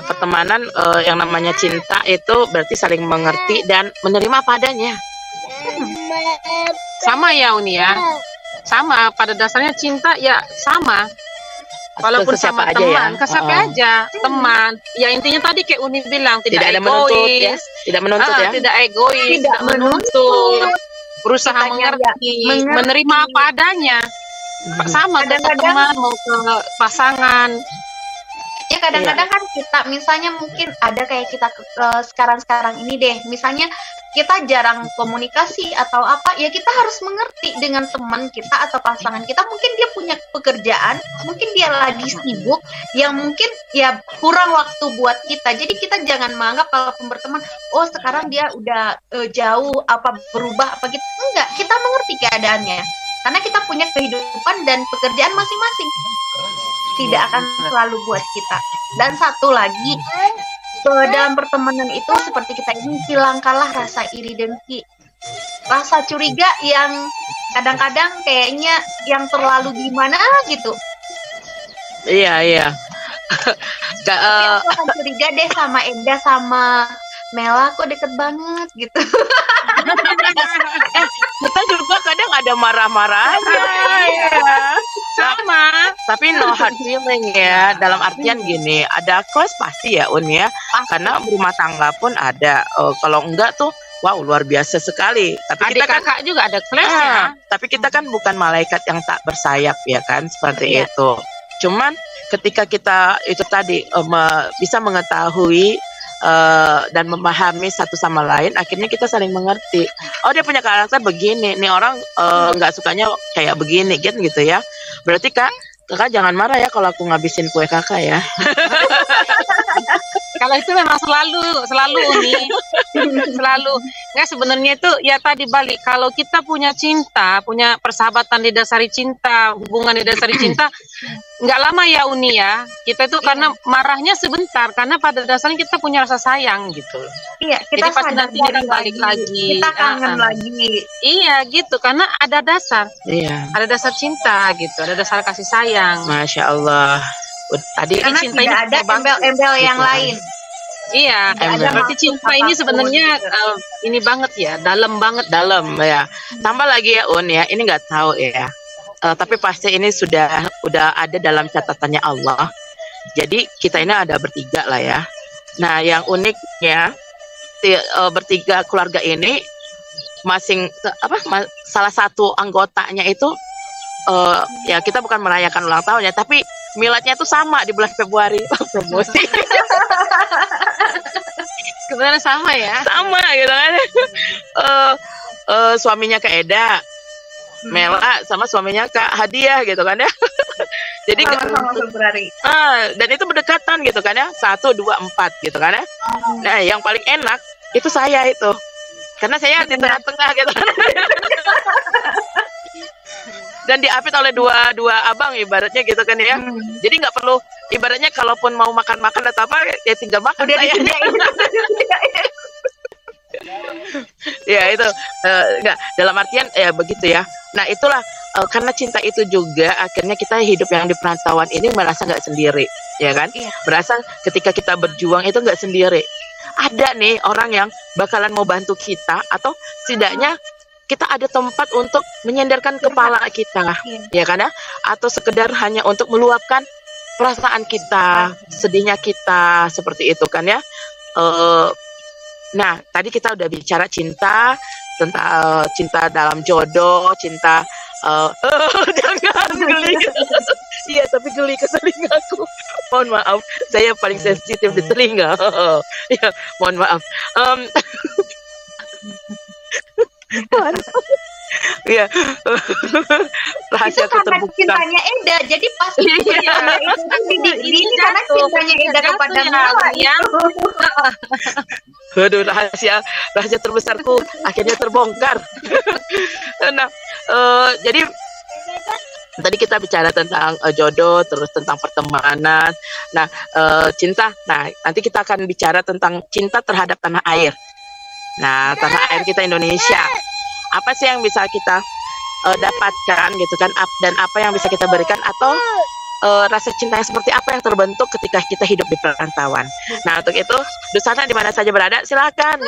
pertemanan yang namanya cinta itu berarti saling mengerti dan menerima apa adanya. Sama ya Uni ya. Sama, pada dasarnya cinta ya sama. Walaupun Ke siapa sama aja teman, ya. ke siapa aja, teman. Ya intinya tadi kayak Uni bilang, tidak Tidak ada menuntut ya. egois. Tidak menuntut ya. Tidak egois, Tidak tidak menuntut. Berusaha Kitanya mengerti, mengerti. menerima apa adanya. Sama ke Kadang-kadang- teman, mau ke pasangan. Ya kadang-kadang kan kita misalnya mungkin ada kayak kita sekarang-sekarang ini deh, misalnya kita jarang komunikasi atau apa, ya kita harus mengerti dengan teman kita atau pasangan kita, mungkin dia punya pekerjaan, mungkin dia lagi sibuk, yang mungkin ya kurang waktu buat kita. Jadi kita jangan menganggap kalau berteman, oh sekarang dia udah jauh apa berubah apa gitu. Enggak, kita mengerti keadaannya. Karena kita punya kehidupan dan pekerjaan masing-masing. Tidak akan selalu buat kita. Dan satu lagi, dalam pertemanan itu seperti kita ini hilangkanlah rasa iri dengki, rasa curiga yang kadang-kadang kayaknya yang terlalu gimana gitu. Iya. Tapi aku akan curiga deh sama Enda sama Mela kok deket banget gitu. Kita juga kadang ada marah-marahnya ya. Sama. Tapi no hard feeling ya. Dalam artian gini, ada clash pasti ya Un ya. Karena rumah tangga pun ada. Kalau enggak tuh wow luar biasa sekali. Tapi Adik kita kan kakak juga ada clash ya. tapi kita kan bukan malaikat yang tak bersayap ya kan, seperti Iya. itu. Cuman ketika kita itu tadi bisa mengetahui dan memahami satu sama lain, akhirnya kita saling mengerti. Oh dia punya karakter begini, nih orang nggak sukanya kayak begini gitu ya. Berarti kakak jangan marah ya kalau aku ngabisin kue kakak ya. Kalau itu memang selalu Uni. Selalu. Nggak, sebenarnya itu ya tadi balik. Kalau kita punya cinta, punya persahabatan didasari cinta, hubungan didasari cinta, nggak lama ya Uni ya. Kita itu karena marahnya sebentar, karena pada dasarnya kita punya rasa sayang gitu. Iya, kita Jadi pasti sadar nanti diri balik lagi. Kita kangen lagi. Iya gitu, karena ada dasar. Iya. Ada dasar cinta gitu, ada dasar kasih sayang. Masya Allah. Tadi Karena cinta tidak ini ada terbang. embel-embel yang Gitu. lain. Iya, Ada berarti maksud cinta ini apapun sebenarnya gitu. ini banget ya, dalam banget. dalam ya. Tambah lagi ya Un ya, ini nggak tahu ya. Tapi pasti ini udah ada dalam catatannya Allah. Jadi kita ini ada bertiga lah ya. Nah yang uniknya bertiga keluarga ini salah satu anggotanya itu ya kita bukan merayakan ulang tahunnya, tapi miladnya itu sama di bulan Februari. Promosi Sebenarnya sama ya. sama gitu kan. Suaminya Kak Eda, Mela sama suaminya Kak Hadiah gitu kan ya. Jadi Sama-sama Februari. dan itu berdekatan gitu kan ya, 1, 2, 4 gitu kan ya. Nah yang paling enak itu saya itu, karena saya di tengah-tengah gitu kan. Dan diapit oleh dua abang ibaratnya gitu kan ya. Jadi nggak perlu ibaratnya kalaupun mau makan-makan atau apa ya tinggal makan Udah saya. disediain. Ya itu enggak, dalam artian ya begitu ya. Nah itulah karena cinta itu juga akhirnya kita hidup yang di perantauan ini merasa nggak sendiri, ya kan? Iya. Merasa ketika kita berjuang itu nggak sendiri. Ada nih orang yang bakalan mau bantu kita, atau setidaknya kita ada tempat untuk menyandarkan kepala kita, ya kan ya? Atau sekedar hanya untuk meluapkan perasaan kita, sedihnya kita, seperti itu kan ya. Nah, tadi kita udah bicara cinta, tentang cinta dalam jodoh, cinta jangan geli. Iya, tapi geli ke telingaku. Mohon maaf, saya paling sensitif di telinga. Ya, mohon maaf. Iya, rahasia Itu karena terbuka. cintanya Eda, jadi pas Eda itu ini karena cintanya Eda kepada Mela ya. Aduh, rahasia terbesarku akhirnya terbongkar. Nah, jadi tadi kita bicara tentang jodoh, terus tentang pertemanan. Nah, cinta. Nah, nanti kita akan bicara tentang cinta terhadap tanah air. Nah, tanah air kita Indonesia. Apa sih yang bisa kita dapatkan gitu kan? Dan apa yang bisa kita berikan, atau rasa cinta yang seperti apa yang terbentuk ketika kita hidup di perantauan. Nah, untuk itu Dusana di mana saja berada silakan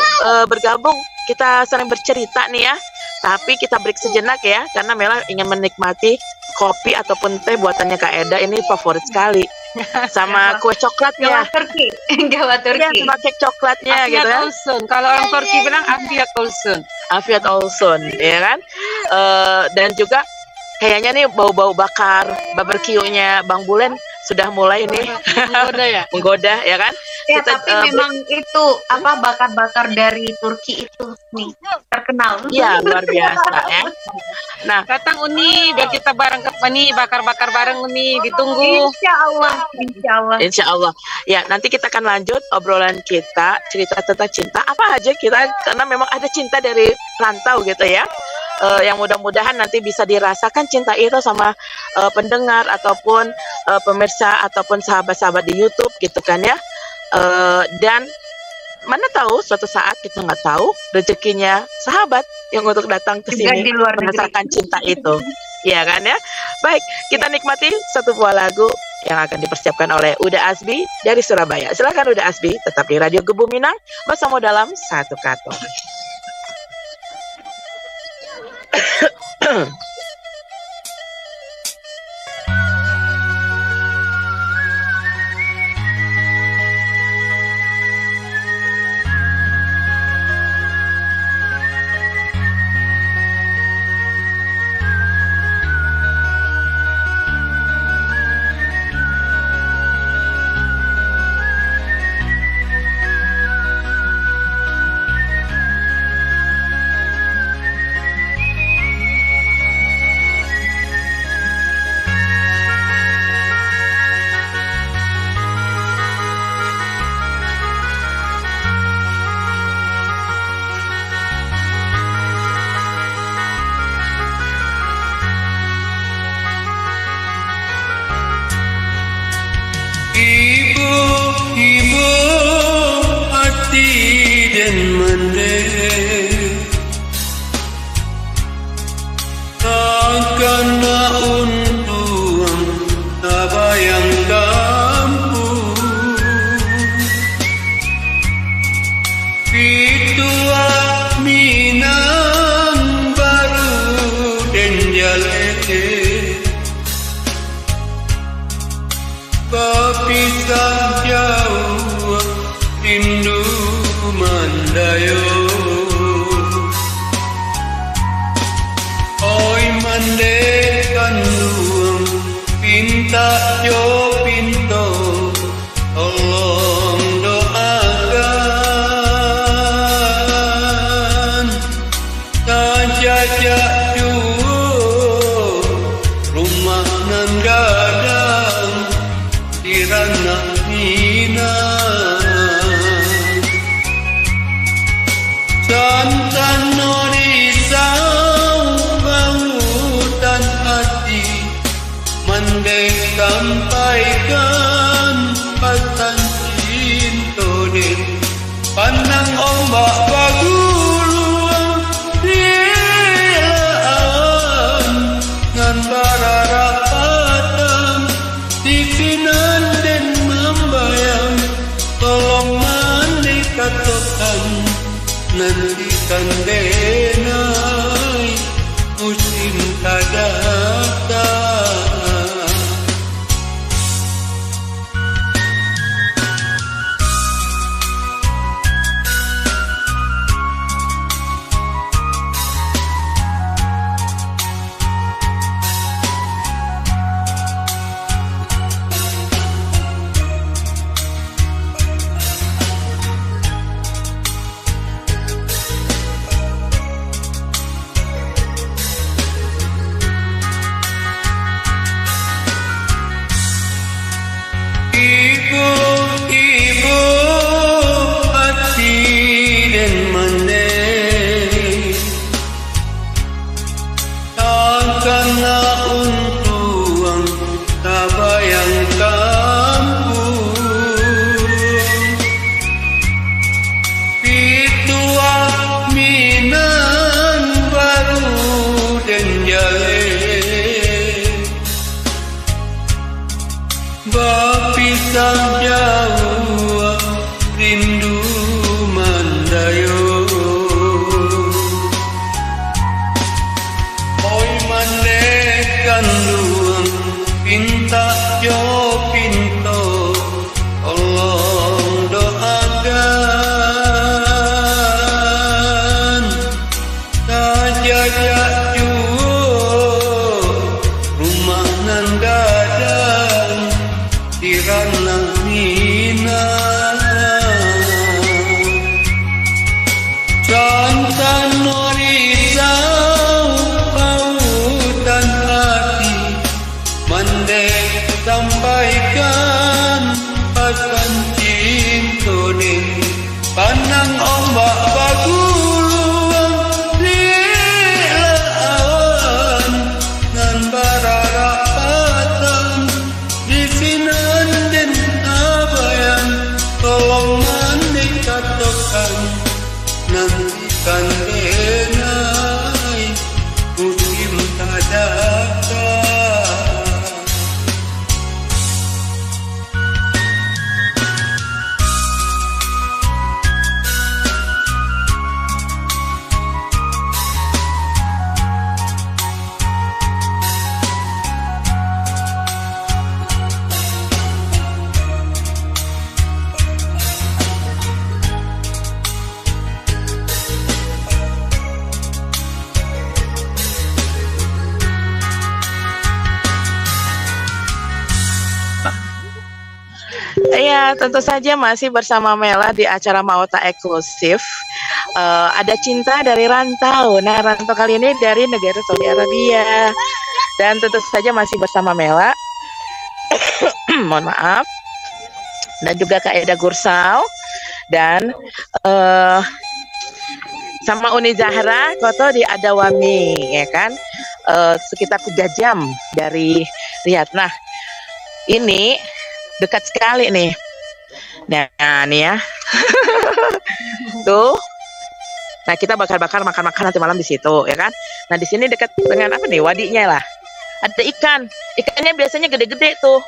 bergabung, kita saling bercerita nih ya. Tapi kita break sejenak ya, karena Mela ingin menikmati kopi ataupun teh buatannya Kak Eda, ini favorit sekali. Sama kue coklatnya. Gawat Turki. Gawat Ya, Turki. sama kek coklatnya Afiat gitu ya. Olsun. Kalau orang Turki bilang Afiat Olsun. Afiat Olsun, ya kan? Dan juga kayaknya nih bau-bau bakar barbecue-nya Bang Bulen sudah mulai nih Menggoda ya. menggoda, ya kan? Ya, Kita, tapi memang itu apa bakar-bakar dari Turki itu nih terkenal. ya luar biasa ya. Nah, Datang Uni, biar kita bareng ke Uni, bakar-bakar bareng Uni, ditunggu. Insya Allah, insya Allah. insya Allah. Ya, nanti kita akan lanjut obrolan kita, cerita tentang cinta apa aja kita, karena memang ada cinta dari rantau gitu ya. Yang mudah-mudahan nanti bisa dirasakan cinta itu sama pendengar ataupun pemirsa ataupun sahabat-sahabat di YouTube gitu kan ya. Dan mana tahu suatu saat kita nggak tahu rezekinya sahabat yang untuk datang ke Juga sini di luar negeri. merasakan cinta itu. Iya kan ya. Baik, kita nikmati satu buah lagu yang akan dipersiapkan oleh Uda Asbi dari Surabaya. Silakan Uda Asbi, tetap di Radio Gebu Minang bersama dalam satu kato. Ibu hati dan mendek takkan untung apa yang kamu Fitua Minang baru dan jalete Berpisah jauh rindu mandayo Oi mandekan luang pinta yo pinto tolong doakan sajajak jauh rumah nan gadang Tirana Mina Santan norisau bautan hati Mandai sampaikan pesan cinta din Pandang ombak baguluan rilaan Ngan bararap patang Dipinan dan membayang Tolong mandi katokan Nantikan denai Musim kadata pisang jauh rindu mandayo oi mandekan luang pinta jo pinto tolong doakan tajajak rumah nan gadang di ranah mina santan norisau pautan hati mandek sampaikan pasan cintonin panang ombak baguluang lila awan nan bararak patang di sinan den abayan tolong mandik katokan nantikan denai musim tadaka. Iya, tentu saja masih bersama Mela di acara Mauta Eksklusif. Ada cinta dari rantau. Nah, rantau kali ini dari negara Saudi Arabia. Dan tentu saja masih bersama Mela. Mohon maaf. Dan juga Kak Eda Gursal. Dan sama Uni Zahra Koto di Adawami, ya kan? Sekitar 3 jam dari Riyadh. Nah, ini dekat sekali nih. Nah, nih ya. Tuh. Nah, kita bakar-bakar makan-makan nanti malam di situ, ya kan? Nah, di sini dekat dengan apa nih? Wadinya lah. Ada ikan. Ikannya biasanya gede-gede tuh.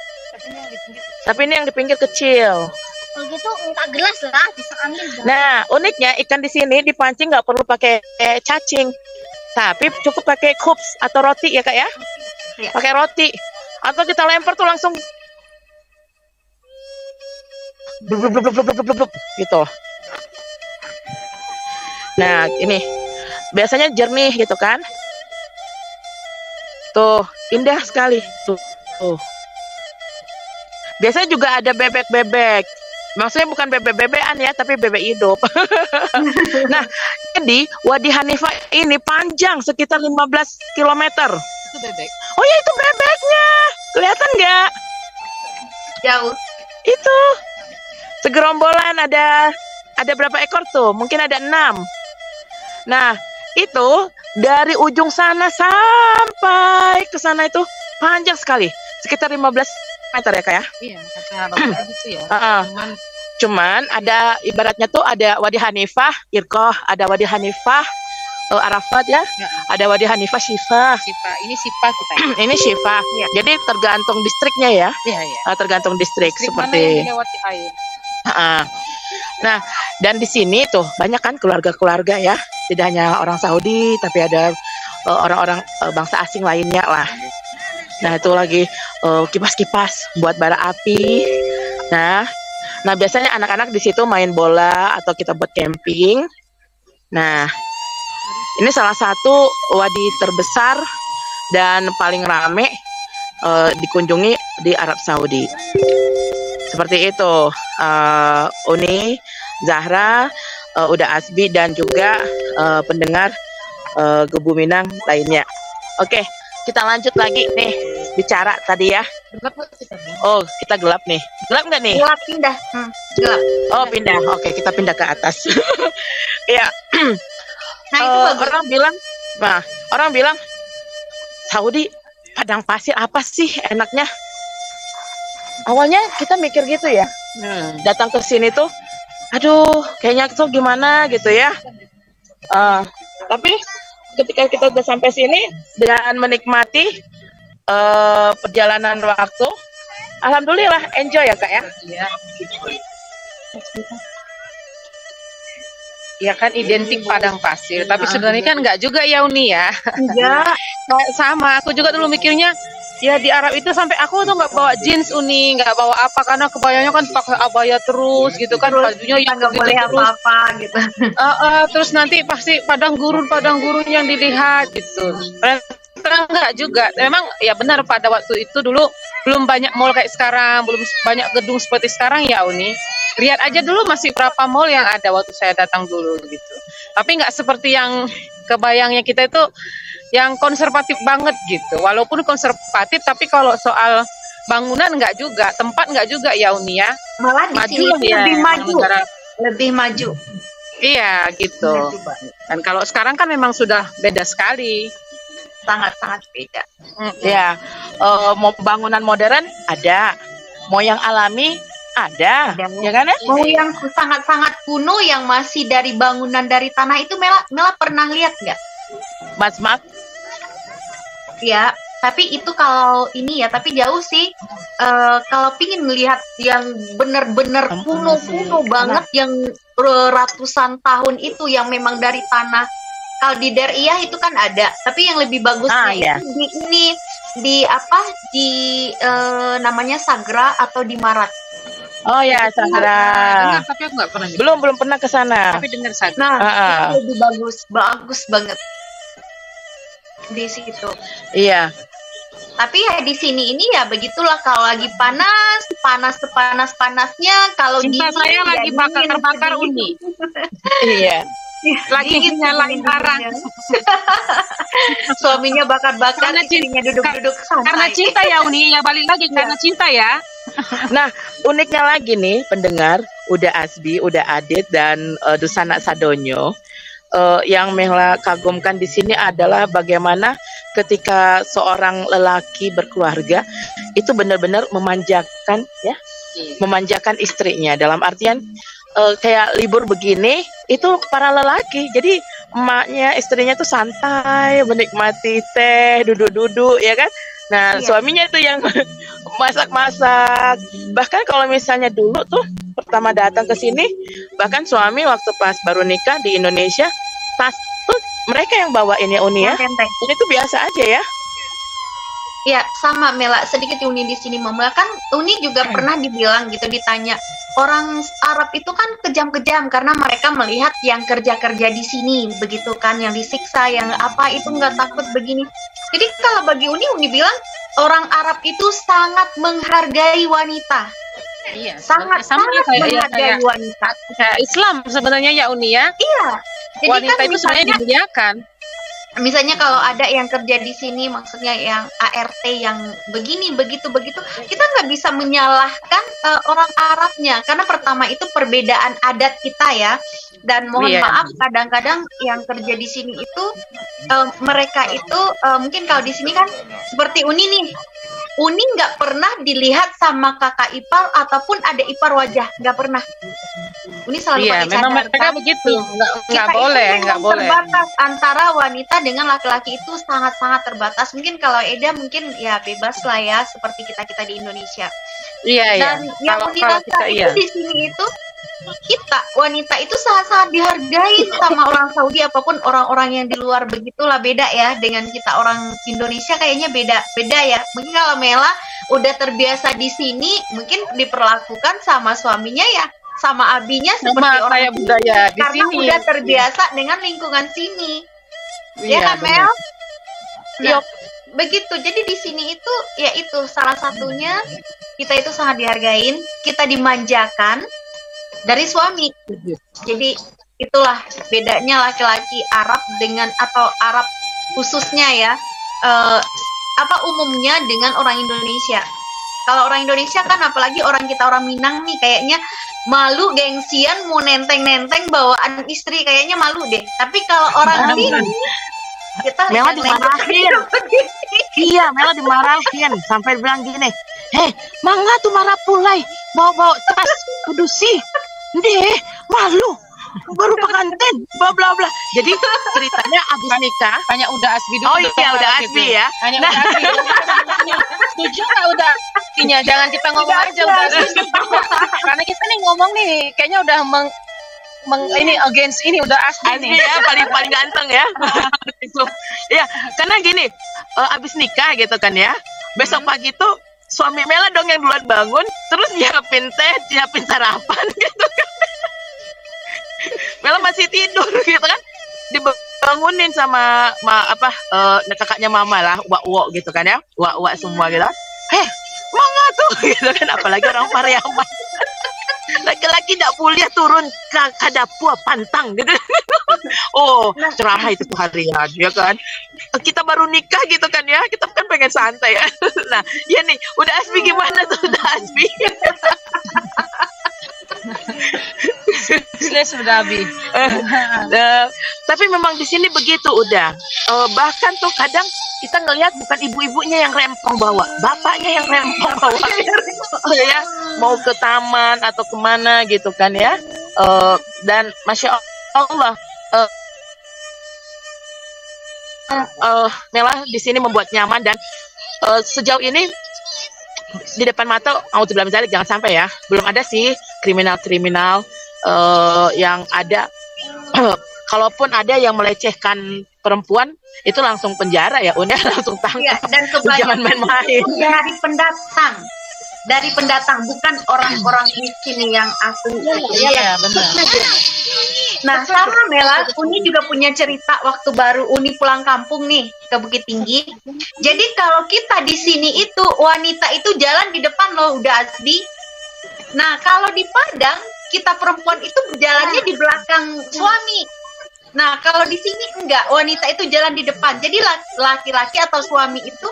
Tapi ini yang di pinggir kecil. Kalau gitu minta gelas lah, bisa ambil. Nah, uniknya ikan di sini dipancing nggak perlu pakai cacing. Tapi cukup pakai cups atau roti ya, Kak ya? Iya. Pakai roti. Atau kita lempar tuh langsung blub, blub, blub, blub, blub, blub, blub, gitu. Nah, ini biasanya jernih gitu kan. Tuh, indah sekali. Tuh. Biasanya juga ada bebek-bebek. Maksudnya bukan bebek-bebekan ya, tapi bebek hidup. Nah, jadi Wadi Hanifah ini panjang sekitar 15 km. Itu bebek. Oh ya, itu bebeknya. Kelihatan nggak? Jauh. Itu. Segerombolan ada berapa ekor tuh? Mungkin ada 6. Nah, itu dari ujung sana sampai ke sana itu panjang sekali. Sekitar 15 meter ya, Kak ya? Iya, kata Bapak gitu ya. Cuman ada ibaratnya tuh ada Wadi Hanifah, Irkoh, ada Wadi Hanifah, Arafat ya. Ada Wadi Hanifah Syifa. Ini Sipa kita. Ini Syifa. Iya. Jadi tergantung distriknya ya. Iya, iya. Tergantung distrik Distrik mana seperti. yang dilewati air? Nah, dan di sini tuh banyak kan keluarga-keluarga ya. Tidak hanya orang Saudi, tapi ada orang-orang bangsa asing lainnya lah. Nah, itu lagi kipas-kipas buat bara api. Nah, biasanya anak-anak di situ main bola atau kita buat camping. Nah, ini salah satu wadi terbesar dan paling rame dikunjungi di Arab Saudi. Seperti itu, Uni, Zahra, Uda Asbi dan juga pendengar Gebu Minang lainnya. Oke, kita lanjut lagi nih bicara tadi ya. Oh, kita gelap nih. Gelap nggak nih? Gelap pindah. Gelap. Oh, pindah. Oke, kita pindah ke atas. Ya. Nah, itu bagus. Orang bilang Saudi padang pasir apa sih enaknya? Awalnya kita mikir gitu ya. Datang ke sini tuh, aduh, kayaknya tuh gimana gitu ya. Tapi ketika kita udah sampai sini dan menikmati perjalanan waktu, Alhamdulillah enjoy ya Kak ya. Iya. Ya kan identik padang pasir, tapi sebenarnya kan nggak juga ya Uni ya. Enggak. Sama, aku juga dulu mikirnya ya di Arab itu sampai aku tuh nggak bawa jeans Uni, nggak bawa apa karena kebayangnya kan pakai abaya terus gitu kan, bajunya yang nggak boleh terus. apa-apa gitu. Terus nanti pasti padang gurun yang dilihat gitu. Ternyata enggak juga. Memang ya benar pada waktu itu dulu belum banyak mall kayak sekarang, belum banyak gedung seperti sekarang ya Uni. Lihat aja dulu masih berapa mall yang ada waktu saya datang dulu gitu. Tapi nggak seperti yang kebayangnya kita itu yang konservatif banget gitu. Walaupun konservatif, tapi kalau soal bangunan nggak juga, tempat nggak juga ya Uni ya. Malah di Maju sini ya, lebih maju. negara. Lebih maju. Iya gitu. Dan kalau sekarang kan memang sudah beda sekali. Sangat-sangat beda. Ya, mau bangunan modern ada, mau yang alami ada, ya kan ya? Mau yang sangat-sangat kuno yang masih dari bangunan dari tanah itu Mela pernah lihat nggak? Mas Mak, Ya, tapi itu kalau ini ya, tapi jauh sih. Kalau pingin melihat yang benar-benar kuno-kuno banget, yang ratusan tahun itu yang memang dari tanah. Kalau di Deriyah itu kan ada, tapi yang lebih bagusnya iya. itu di namanya Sagra atau di Marat. oh ya Sagra. Dengar, tapi aku nggak pernah. Belum pernah ke sana. Tapi dengar saja. Nah, Ah. itu lebih bagus banget di situ. Iya. Tapi ya di sini ini ya begitulah, kalau lagi panas sepanas-panasnya, kalau Cinta dingin saya ya lagi dingin bakar-bakar sedikit. Uni. Iya. Lagi Dingin, nyalain dingin, arang. dingin. Suaminya bakar-bakar, Karena istrinya duduk-duduk santai. Karena cinta ya Uni, ya balik lagi karena cinta ya. Nah, uniknya lagi nih pendengar, udah Asbi, udah Adit dan Dusana Sadonyo. Yang Mela kagumkan di sini adalah bagaimana ketika seorang lelaki berkeluarga itu benar-benar memanjakan ya, memanjakan istrinya, dalam artian kayak libur begini itu para lelaki, jadi emaknya istrinya tuh santai menikmati teh, duduk-duduk ya kan. Nah, Iya. suaminya itu yang masak-masak. Bahkan kalau misalnya dulu tuh pertama datang ke sini, bahkan suami waktu pas baru nikah di Indonesia, tas tuh mereka yang bawain ya Uni ya. Tenteng. Ini tuh biasa aja ya. Ya sama Mela, sedikit Uni di sini Mela kan Uni juga pernah dibilang gitu, ditanya orang Arab itu kan kejam-kejam karena mereka melihat yang kerja-kerja di sini begitu kan, yang disiksa, yang apa itu nggak takut begini. Jadi kalau bagi Uni bilang orang Arab itu sangat menghargai wanita, Iya, sangat sama menghargai wanita. kayak Islam sebenarnya ya Uni ya. Iya. Jadi Wanita kan itu sebenarnya dimuliakan. misalnya kalau ada yang kerja di sini, maksudnya yang ART yang begini begitu kita nggak bisa menyalahkan orang Arabnya, karena pertama itu perbedaan adat kita ya, dan mohon Iya. maaf kadang-kadang yang kerja di sini itu mereka itu mungkin kalau di sini kan seperti Uni nih, Uni nggak pernah dilihat sama kakak ipar ataupun ada ipar wajah, nggak pernah. Uni selalu Iya, pakai memang cadar. mereka begitu. Nggak Kita boleh, itu nggak memang boleh. terbatas antara wanita dengan laki-laki itu sangat-sangat terbatas. Mungkin kalau Eda mungkin ya bebas lah ya, seperti kita di Indonesia. Iya, iya. Dan yang Kalau Uni rasa kita itu iya. di sini itu kita wanita itu sangat-sangat dihargai sama orang Saudi, apapun orang-orang yang di luar, begitulah beda ya dengan kita orang Indonesia, kayaknya beda ya. Mungkin kalau Mela udah terbiasa di sini, mungkin diperlakukan sama suaminya ya, sama abinya seperti Sama orang kayak sini, budaya di karena sini. udah terbiasa dengan lingkungan sini. Iya, Ya kan benar. Mel? Nah, Yuk. begitu. Jadi di sini itu ya itu salah satunya, kita itu sangat dihargain, kita dimanjakan dari suami. Jadi itulah bedanya laki-laki Arab dengan, atau Arab khususnya ya, umumnya dengan orang Indonesia. Kalau orang Indonesia kan, apalagi orang kita orang Minang nih, kayaknya malu, gengsian, mau nenteng-nenteng bawaan istri, kayaknya malu deh. Tapi kalau orang sini kita Mela yang dimarahin. Iya, Mela dimarahin sampai bilang gini, mangga tuh marah pulai, bawa tas kudu sih. Deh, malu. baru pengantin, bla bla bla. Jadi ceritanya abis nikah. Tanya udah Asbi dulu. Oh iya, udah Asbi ya. Tanya udah Asbi. Setuju nggak udah Asbinya? Jangan kita ngomong aja udah Asbi. Karena kita nih ngomong nih, kayaknya udah ini against ini udah Asbi nih. Ya, paling ganteng ya. Ya, karena gini, abis nikah gitu kan ya. Besok pagi tuh suami Mela dong yang duluan bangun, terus nyiapin teh, nyiapin sarapan gitu kan. Mela masih tidur gitu kan, dibangunin sama kakaknya mama lah, wak gitu kan ya, wak semua gitu. Mangga tuh gitu kan, apalagi orang Pariaman. Laki-laki tidak boleh turun ke dapur pantang gitu. Oh, ceramah itu seharian ya kan. Kita baru nikah gitu kan ya, kita kan pengen santai ya. Nah, ya nih, udah Asbi gimana tuh udah Asbi? Sudah Abi. Tapi memang di sini begitu udah. Bahkan tuh kadang kita ngelihat bukan ibu-ibunya yang rempong bawa, bapaknya yang rempong bawa. Ya, mau ke taman atau kemana gitu kan ya. Dan masya Allah, Mela di sini membuat nyaman dan sejauh ini di depan mata, auzubillah min dzalik, jangan sampai ya, belum ada sih kriminal-kriminal yang ada. Kalaupun ada yang melecehkan perempuan, itu langsung penjara ya, langsung tangkap. Ya, dan kebanyakan jangan main-main. Dari pendatang, bukan orang-orang di sini yang asli. Iya, benar. Nah, sama Mela, Uni juga punya cerita waktu baru Uni pulang kampung nih ke Bukit Tinggi. Jadi kalau kita di sini itu wanita itu jalan di depan loh, udah Asbi. Nah, kalau di Padang kita perempuan itu berjalannya di belakang suami. Nah, kalau di sini enggak, wanita itu jalan di depan. Jadi laki-laki atau suami itu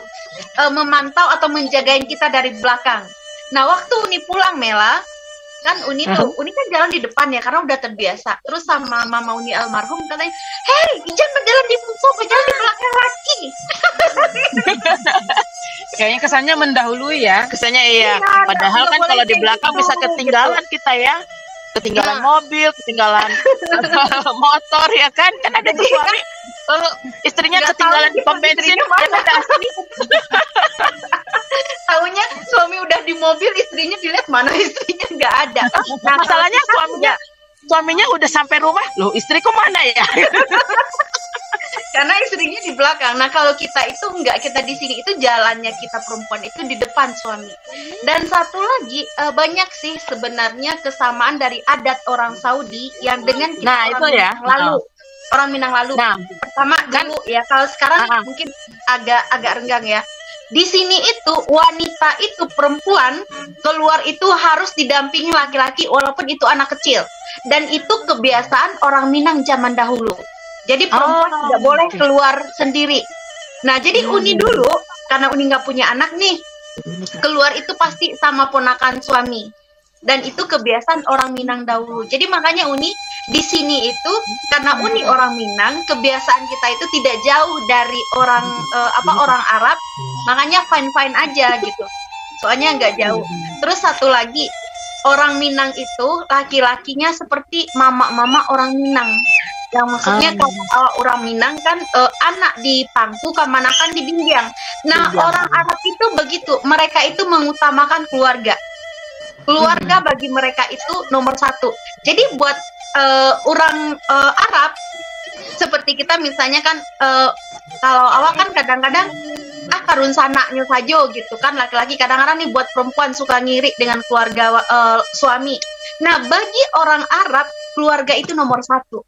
memantau atau menjagain kita dari belakang. Nah, waktu Uni pulang Mela, kan Uni kan jalan di depan ya karena udah terbiasa. Terus sama mama Uni almarhum katanya, "Hei, jangan berjalan di punggung, berjalan di belakang laki." Kayaknya kesannya mendahului ya. Kesannya iya. Padahal kan kalau di belakang bisa ketinggalan kita ya. Ketinggalan mobil, ketinggalan motor ya kan? Kan ada tuh suami istrinya ketinggalan di pom bensin, Taunya suami udah di mobil, istrinya dilihat mana istrinya nggak ada. Nah, masalahnya suaminya udah sampai rumah, loh istriku mana ya? Karena istrinya di belakang. Nah, kalau kita itu enggak, kita di sini itu jalannya kita perempuan itu di depan suami. Dan satu lagi, banyak sih sebenarnya kesamaan dari adat orang Saudi yang dengan kita orang Minang lalu. Nah, pertama dulu ya, kalau sekarang mungkin agak renggang ya. Di sini itu wanita itu perempuan keluar itu harus didampingi laki-laki walaupun itu anak kecil. Dan itu kebiasaan orang Minang zaman dahulu. Jadi perempuan tidak boleh keluar sendiri. Nah, jadi Uni dulu, karena Uni nggak punya anak nih, keluar itu pasti sama ponakan suami. Dan itu kebiasaan orang Minang dahulu. Jadi makanya Uni di sini itu, karena Uni orang Minang, kebiasaan kita itu tidak jauh dari orang Arab, makanya fine-fine aja gitu. Soalnya nggak jauh. Terus satu lagi, orang Minang itu laki-lakinya seperti mama-mama orang Minang. Yang maksudnya kalau orang Minang kan anak di pangku, kamanakan di binggiang. Nah, orang Arab itu begitu. Mereka itu mengutamakan keluarga. Keluarga bagi mereka itu nomor satu. Jadi buat orang Arab, seperti kita misalnya kan, kalau awal kan kadang-kadang karun sanaknya saja gitu kan, laki-laki kadang-kadang nih buat perempuan suka ngiri dengan keluarga suami. Nah, bagi orang Arab, keluarga itu nomor satu.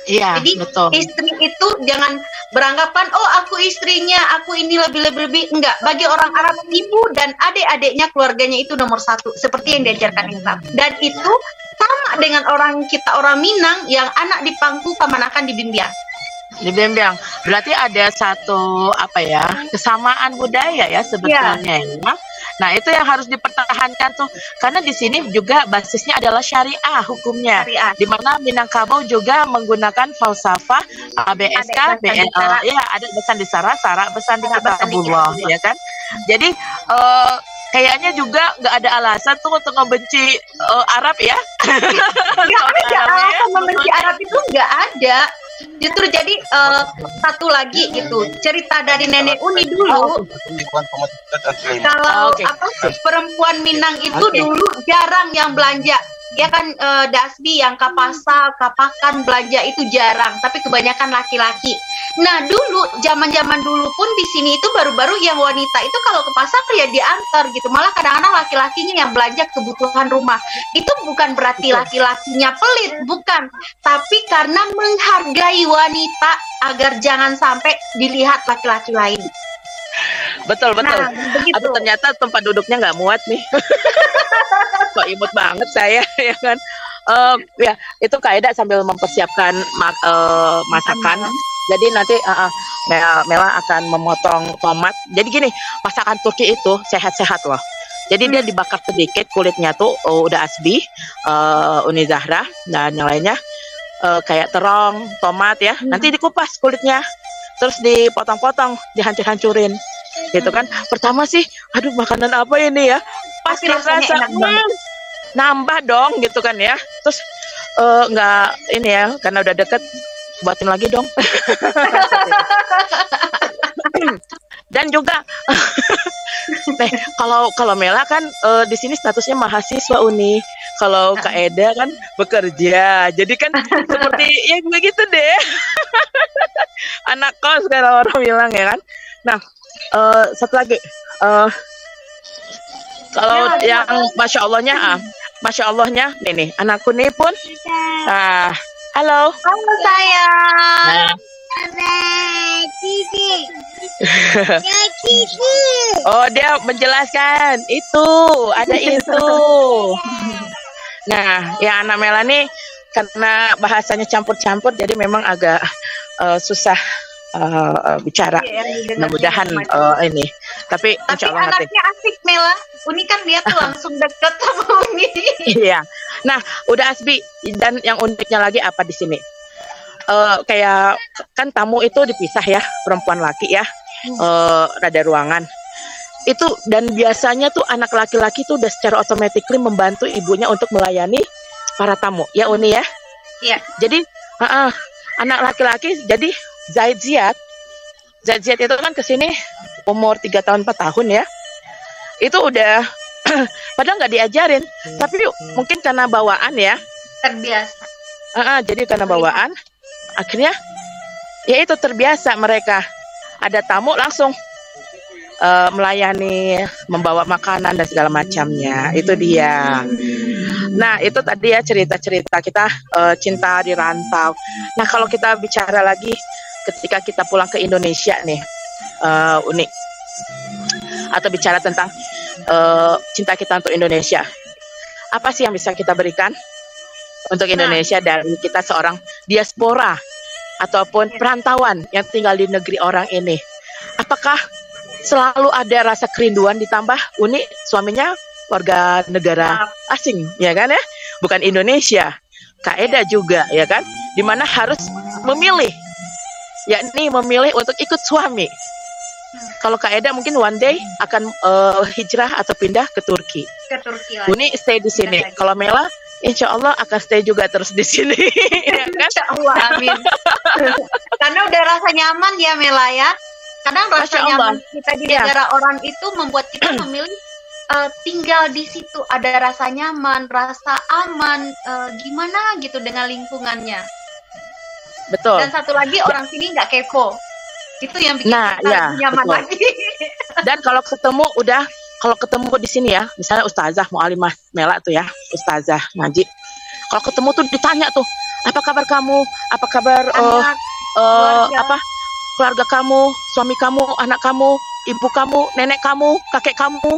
Iya, jadi betul. Istri itu jangan beranggapan aku istrinya, aku ini lebih enggak. Bagi orang Arab, ibu dan adik-adiknya keluarganya itu nomor satu, seperti yang diajarkan Islam. Dan itu sama dengan orang Minang yang anak di pangku, kamanakan di bimbiang. Di bimbiang. Berarti ada satu kesamaan budaya ya sebetulnya ya. Nah, itu yang harus dipertahankan tuh, karena di sini juga basisnya adalah syariah hukumnya, di mana Minangkabau juga menggunakan falsafah ABSK, BNL, ya ada besan di Sara, besan di Kitabullah, ya kan. Jadi kayaknya juga nggak ada alasan tuh untuk membenci Arab ya. Nggak ada alasan membenci Arab itu, nggak ada. Justru jadi satu lagi gitu, cerita dari Nenek Uni dulu. Kalau perempuan Minang itu dulu jarang yang belanja. Ya kan Dasbi yang ke pasar, kapakan belanja itu jarang, tapi kebanyakan laki-laki. Nah dulu, zaman-zaman dulu pun di sini itu baru-baru yang wanita itu kalau ke pasar ya diantar gitu. Malah kadang-kadang laki-lakinya yang belanja kebutuhan rumah. Itu bukan berarti laki-lakinya pelit, bukan. Tapi karena menghargai wanita agar jangan sampai dilihat laki-laki lain. Betul. Nah, Atau ternyata tempat duduknya nggak muat nih. Kok imut banget saya ya kan. Ya itu Kak Eda sambil mempersiapkan masakan. Jadi nanti Mela akan memotong tomat. Jadi gini, masakan Turki itu sehat-sehat loh. Jadi dia dibakar sedikit kulitnya tuh udah asbi, Uni Zahra dan yang lainnya kayak terong, tomat ya. Nanti dikupas kulitnya, terus dipotong-potong, dihancur-hancurin, gitu kan. Pertama sih, aduh makanan apa ini ya? Pas rasa nambah dong, gitu kan ya. Terus nggak ini ya, karena udah deket, buatin lagi dong. Dan juga kalau Mela kan di sini statusnya mahasiswa Uni. Kalau Kak Eda kan bekerja. Jadi kan seperti ya begitu deh. Anak kos kalau orang bilang ya kan. Nah, satu lagi kalau yang Masya Allahnya nih anakku nih pun halo sayang. Oh, dia menjelaskan itu ada itu. Nah, ya anak Mela nih karena bahasanya campur-campur jadi memang agak susah bicara. Mudah-mudahan ini. Tapi insya Allah anaknya asik Mela. Uni kan dia tuh langsung deket sama Uni. Iya. Nah, udah asbi dan yang uniknya lagi apa di sini? Kayak kan tamu itu dipisah ya, perempuan laki ya, ada ruangan itu, dan biasanya tuh anak laki-laki tuh udah secara otomatis membantu ibunya untuk melayani para tamu ya Uni ya. Iya. Jadi anak laki-laki jadi Zaid Ziad itu kan kesini umur 3 tahun 4 tahun ya, itu udah padahal nggak diajarin, tapi mungkin karena bawaan ya, terbiasa. Jadi karena bawaan akhirnya ya itu terbiasa, mereka ada tamu langsung melayani, membawa makanan dan segala macamnya. Itu dia. Nah itu tadi ya cerita-cerita kita cinta di rantau. Nah kalau kita bicara lagi ketika kita pulang ke Indonesia nih, Uni, atau bicara tentang cinta kita untuk Indonesia, apa sih yang bisa kita berikan untuk Indonesia dari kita seorang diaspora ataupun perantauan yang tinggal di negeri orang ini? Apakah selalu ada rasa kerinduan, ditambah Uni suaminya warga negara asing ya kan ya, bukan Indonesia. Kak Eda juga ya kan, dimana harus memilih, yakni memilih untuk ikut suami. Kalau Kak Eda mungkin one day akan hijrah atau pindah ke Turki. Uni stay di sini. Kalau Mela insya Allah akan stay juga terus di sini. Ya kan? Insya Allah, amin. Karena udah rasa nyaman ya Mela ya. Kadang rasa nyaman kita di negara orang itu membuat kita memilih tinggal di situ. Ada rasa nyaman, rasa aman, gimana gitu dengan lingkungannya. Betul. Dan satu lagi orang sini nggak kepo. Itu yang bikin kita nyaman lagi. Dan kalau ketemu di sini ya, misalnya Ustazah Mu'alimah Mela tuh ya, Ustazah Ngaji. Kalau ketemu tuh ditanya tuh, apa kabar kamu? Apa kabar keluarga kamu, suami kamu, anak kamu, ibu kamu, nenek kamu, kakek kamu,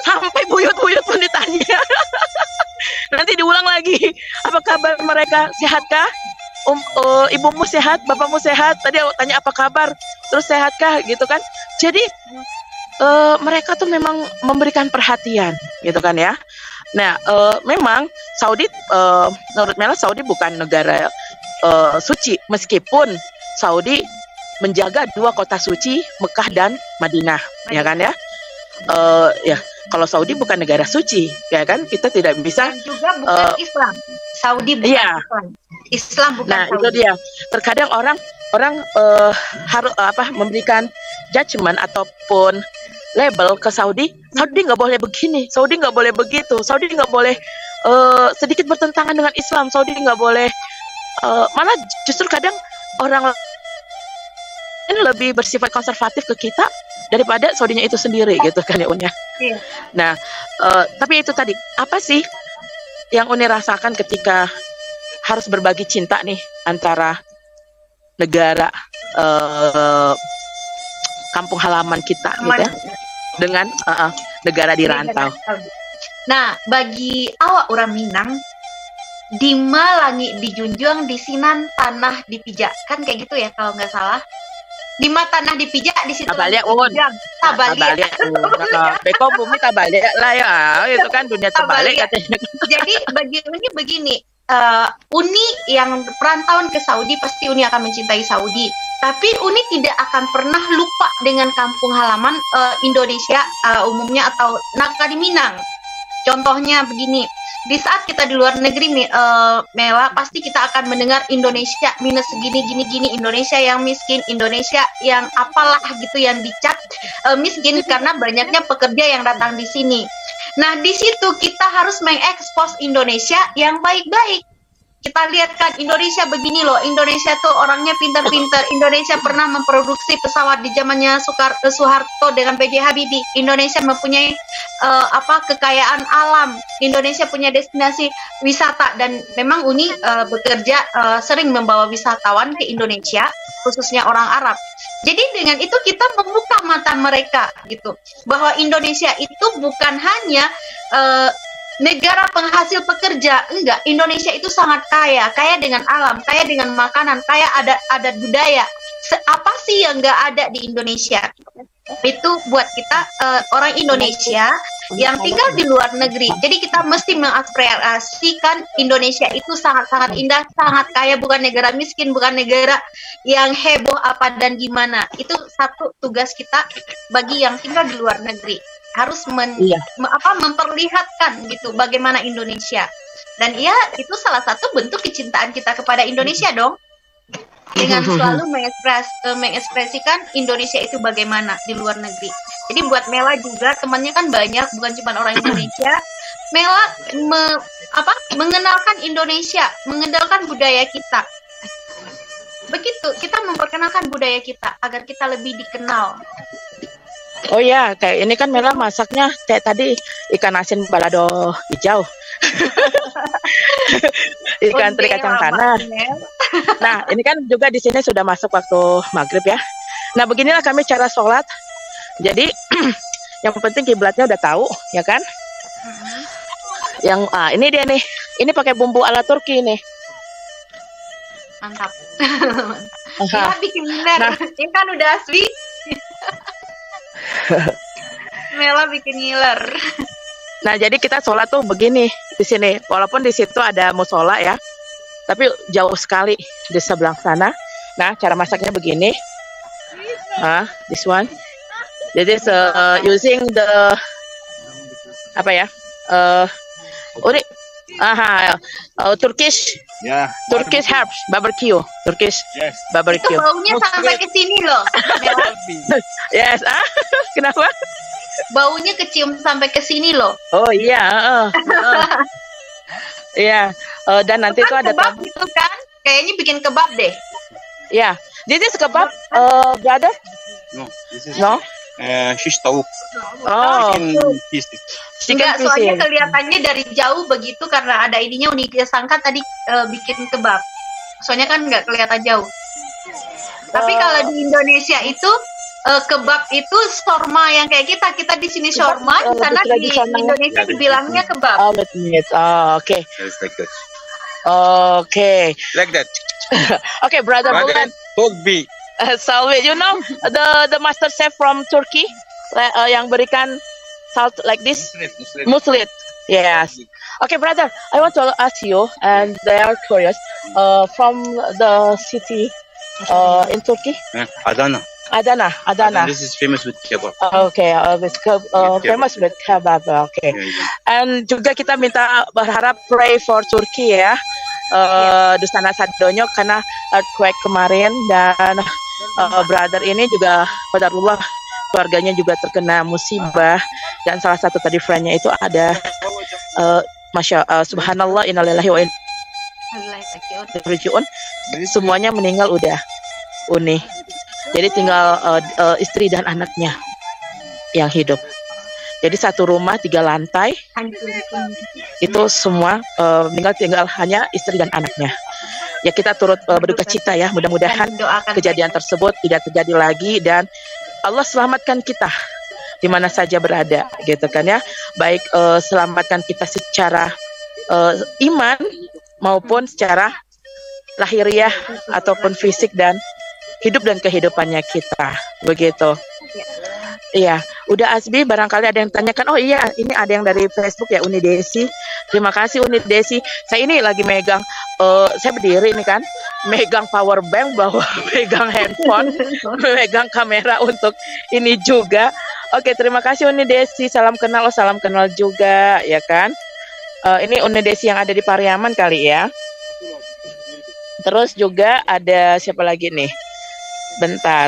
sampai buyut-buyut pun ditanya. Nanti diulang lagi, apa kabar mereka, sehatkah? Ibumu sehat, bapakmu sehat. Tadi tanya apa kabar, terus sehatkah gitu kan. Jadi mereka tuh memang memberikan perhatian gitu kan ya. Nah memang Saudi, menurut Mela Saudi bukan negara suci, meskipun Saudi menjaga 2 kota suci, Mekah dan Madinah ya kan ya. Ya kalau Saudi bukan negara suci, ya kan? Kita tidak bisa. Dan juga bukan Islam. Saudi bukan Islam. Islam bukan Saudi. Itu dia. Terkadang orang harus memberikan judgement ataupun label ke Saudi. Saudi nggak boleh begini, Saudi nggak boleh begitu, Saudi nggak boleh sedikit bertentangan dengan Islam, Saudi nggak boleh. Malah justru kadang orang ini lebih bersifat konservatif ke kita daripada Saudinya itu sendiri gitu kan ya Unya. Iya. Nah, tapi itu tadi apa sih yang Uni rasakan ketika harus berbagi cinta nih antara negara kampung halaman kita gitu ya, dengan negara di rantau. Nah, bagi awak orang Minang, Dima langit dijunjung, di sinan tanah dipijak, kan kayak gitu ya kalau nggak salah. Dima tanah dipijak, di situ Tabalia un. Tabalia. Beko bumi tabalia lah ya. Itu kan dunia terbalik katanya. Jadi bagi Uni begini, Uni yang perantauan ke Saudi pasti Uni akan mencintai Saudi. Tapi Uni tidak akan pernah lupa dengan kampung halaman Indonesia umumnya atau Naka di Minang. Contohnya begini. Di saat kita di luar negeri, Mela, pasti kita akan mendengar Indonesia minus segini, gini, Indonesia yang miskin, Indonesia yang apalah gitu yang dicap miskin karena banyaknya pekerja yang datang di sini. Nah, di situ kita harus mengekspos Indonesia yang baik-baik. Kita lihat kan Indonesia begini loh, Indonesia tuh orangnya pintar-pintar. Indonesia pernah memproduksi pesawat di zamannya Soeharto dengan B.J. Habibie. Indonesia mempunyai kekayaan alam. Indonesia punya destinasi wisata dan memang Uni bekerja sering membawa wisatawan ke Indonesia, khususnya orang Arab. Jadi dengan itu kita membuka mata mereka gitu, bahwa Indonesia itu bukan hanya negara penghasil pekerja, enggak. Indonesia itu sangat kaya dengan alam, kaya dengan makanan, kaya adat budaya. Apa sih yang enggak ada di Indonesia? Itu buat kita orang Indonesia yang tinggal di luar negeri. Jadi kita mesti mengapresiasikan Indonesia itu sangat-sangat indah, sangat kaya, bukan negara miskin, bukan negara yang heboh apa dan gimana. Itu satu tugas kita bagi yang tinggal di luar negeri. Harus memperlihatkan gitu bagaimana Indonesia. Dan ya itu salah satu bentuk kecintaan kita kepada Indonesia dong. Dengan selalu mengekspresikan Indonesia itu bagaimana di luar negeri. Jadi buat Mela juga temannya kan banyak, bukan cuma orang Indonesia. Mela mengenalkan Indonesia, mengenalkan budaya kita. Begitu, kita memperkenalkan budaya kita agar kita lebih dikenal. Oh ya, kayak ini kan Mela masaknya kayak tadi ikan asin balado hijau. Ikan teri kacang tanah. Nah, ini kan juga di sini sudah masuk waktu maghrib ya. Nah, beginilah kami cara sholat. Jadi yang penting kiblatnya udah tahu, ya kan? Yang ini dia nih. Ini pakai bumbu ala Turki nih. Mantap. Ya, bikin bener. Ini kan udah asli. Mela bikin ngiler. Nah, jadi kita sholat tuh begini di sini. Walaupun di situ ada musola ya, tapi jauh sekali di sebelah sana. Nah, cara masaknya begini. This one. Jadi using the Turkish. Ya. Turkish herbs, barbecue. Turkish. Yes. Barbecue. Itu baunya sampai ke sini loh. Yes. Kenapa? Baunya kecium sampai ke sini loh. Oh iya. Iya. Dan nanti itu ada kebab gitu kan? Kayaknya bikin kebab deh. Ya. Jadi kebab, brother? No. This is shish tauk. Oh. Enggak, soalnya kelihatannya dari jauh begitu karena ada ininya unik sangka tadi bikin kebab. Soalnya kan nggak kelihatan jauh. Tapi kalau di Indonesia itu kebab itu shawarma yang kayak kita di sini shawarma, di sana di Indonesia dibilangnya kebab. Oh, okay. It's like that. Okay. Like that. Okay, brother Bulan. Hogbi. Salwe, you know the master chef from Turkey yang berikan salt like this? Muslit. Yes. Okay, brother, I want to ask you, and they are curious, from the city in Turkey? Adana. Adana. Adana. This is famous with kebab. Okay, famous with kebab. Okay. And juga kita berharap pray for Turki ya. Dusana Sadonyo karena earthquake kemarin dan brother ini juga qadarullah keluarganya juga terkena musibah dan salah satu tadi friendnya itu ada subhanallah innalillahi wa inna ilaihi raji'un. Semuanya meninggal udah Uni. Jadi tinggal istri dan anaknya yang hidup. Jadi satu rumah 3 lantai itu semua meninggal, tinggal hanya istri dan anaknya. Ya kita turut berduka cita ya, mudah-mudahan kejadian tersebut tidak terjadi lagi dan Allah selamatkan kita di mana saja berada gitu kan ya. Baik selamatkan kita secara iman maupun secara lahiriah ataupun fisik dan hidup dan kehidupannya kita begitu. Iya, udah Asbi, barangkali ada yang tanyakan. Oh iya, ini ada yang dari Facebook ya, Uni Desi. Terima kasih Uni Desi. Saya ini lagi megang, saya berdiri nih kan, megang power bank, megang handphone, megang kamera untuk ini juga. Oke, terima kasih Uni Desi. Salam kenal, salam kenal juga, ya kan. Ini Uni Desi yang ada di Pariaman kali ya. Terus juga ada siapa lagi nih? Bentar.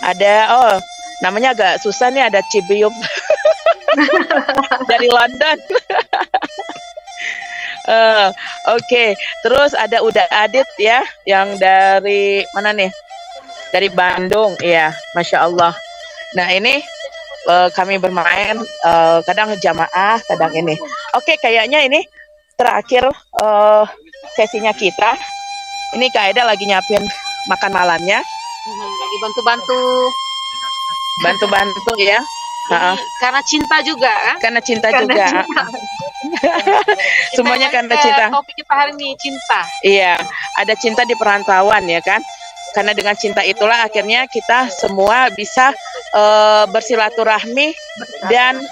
Ada, namanya agak susah nih, ada Cibiup dari London. Oke. Terus ada Uda Adit ya, yang dari mana nih? Dari Bandung, ya, Masya Allah. Nah ini kami bermain, kadang jamaah, kadang ini. Oke, kayaknya ini terakhir sesinya kita. Ini Kak Eda lagi nyiapin makan malamnya. Lagi bantu-bantu ya. Karena cinta juga kan? Karena cinta juga. Semuanya karena cinta. Topik kita hari ini cinta. Iya, ada cinta di perantauan ya kan? Karena dengan cinta itulah akhirnya kita semua bisa bersilaturahmi dan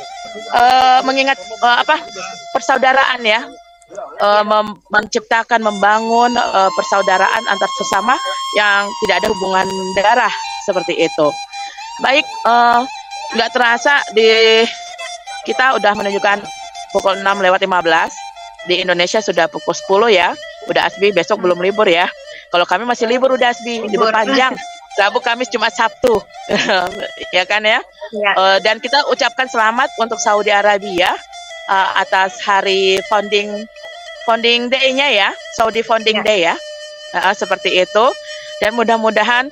mengingat persaudaraan ya. Menciptakan, membangun persaudaraan antar sesama yang tidak ada hubungan darah seperti itu. Baik, nggak terasa kita udah menunjukkan pukul 6:15. Di Indonesia sudah pukul 10 ya. Udah Asbi, besok belum libur ya. Kalau kami masih libur udah Asbi, libur panjang. Rabu, Kamis, Jumat, Sabtu. Ya kan ya? Ya. Dan kita ucapkan selamat untuk Saudi Arabia atas hari founding day-nya ya, Saudi Founding Day ya. Seperti itu. Dan mudah-mudahan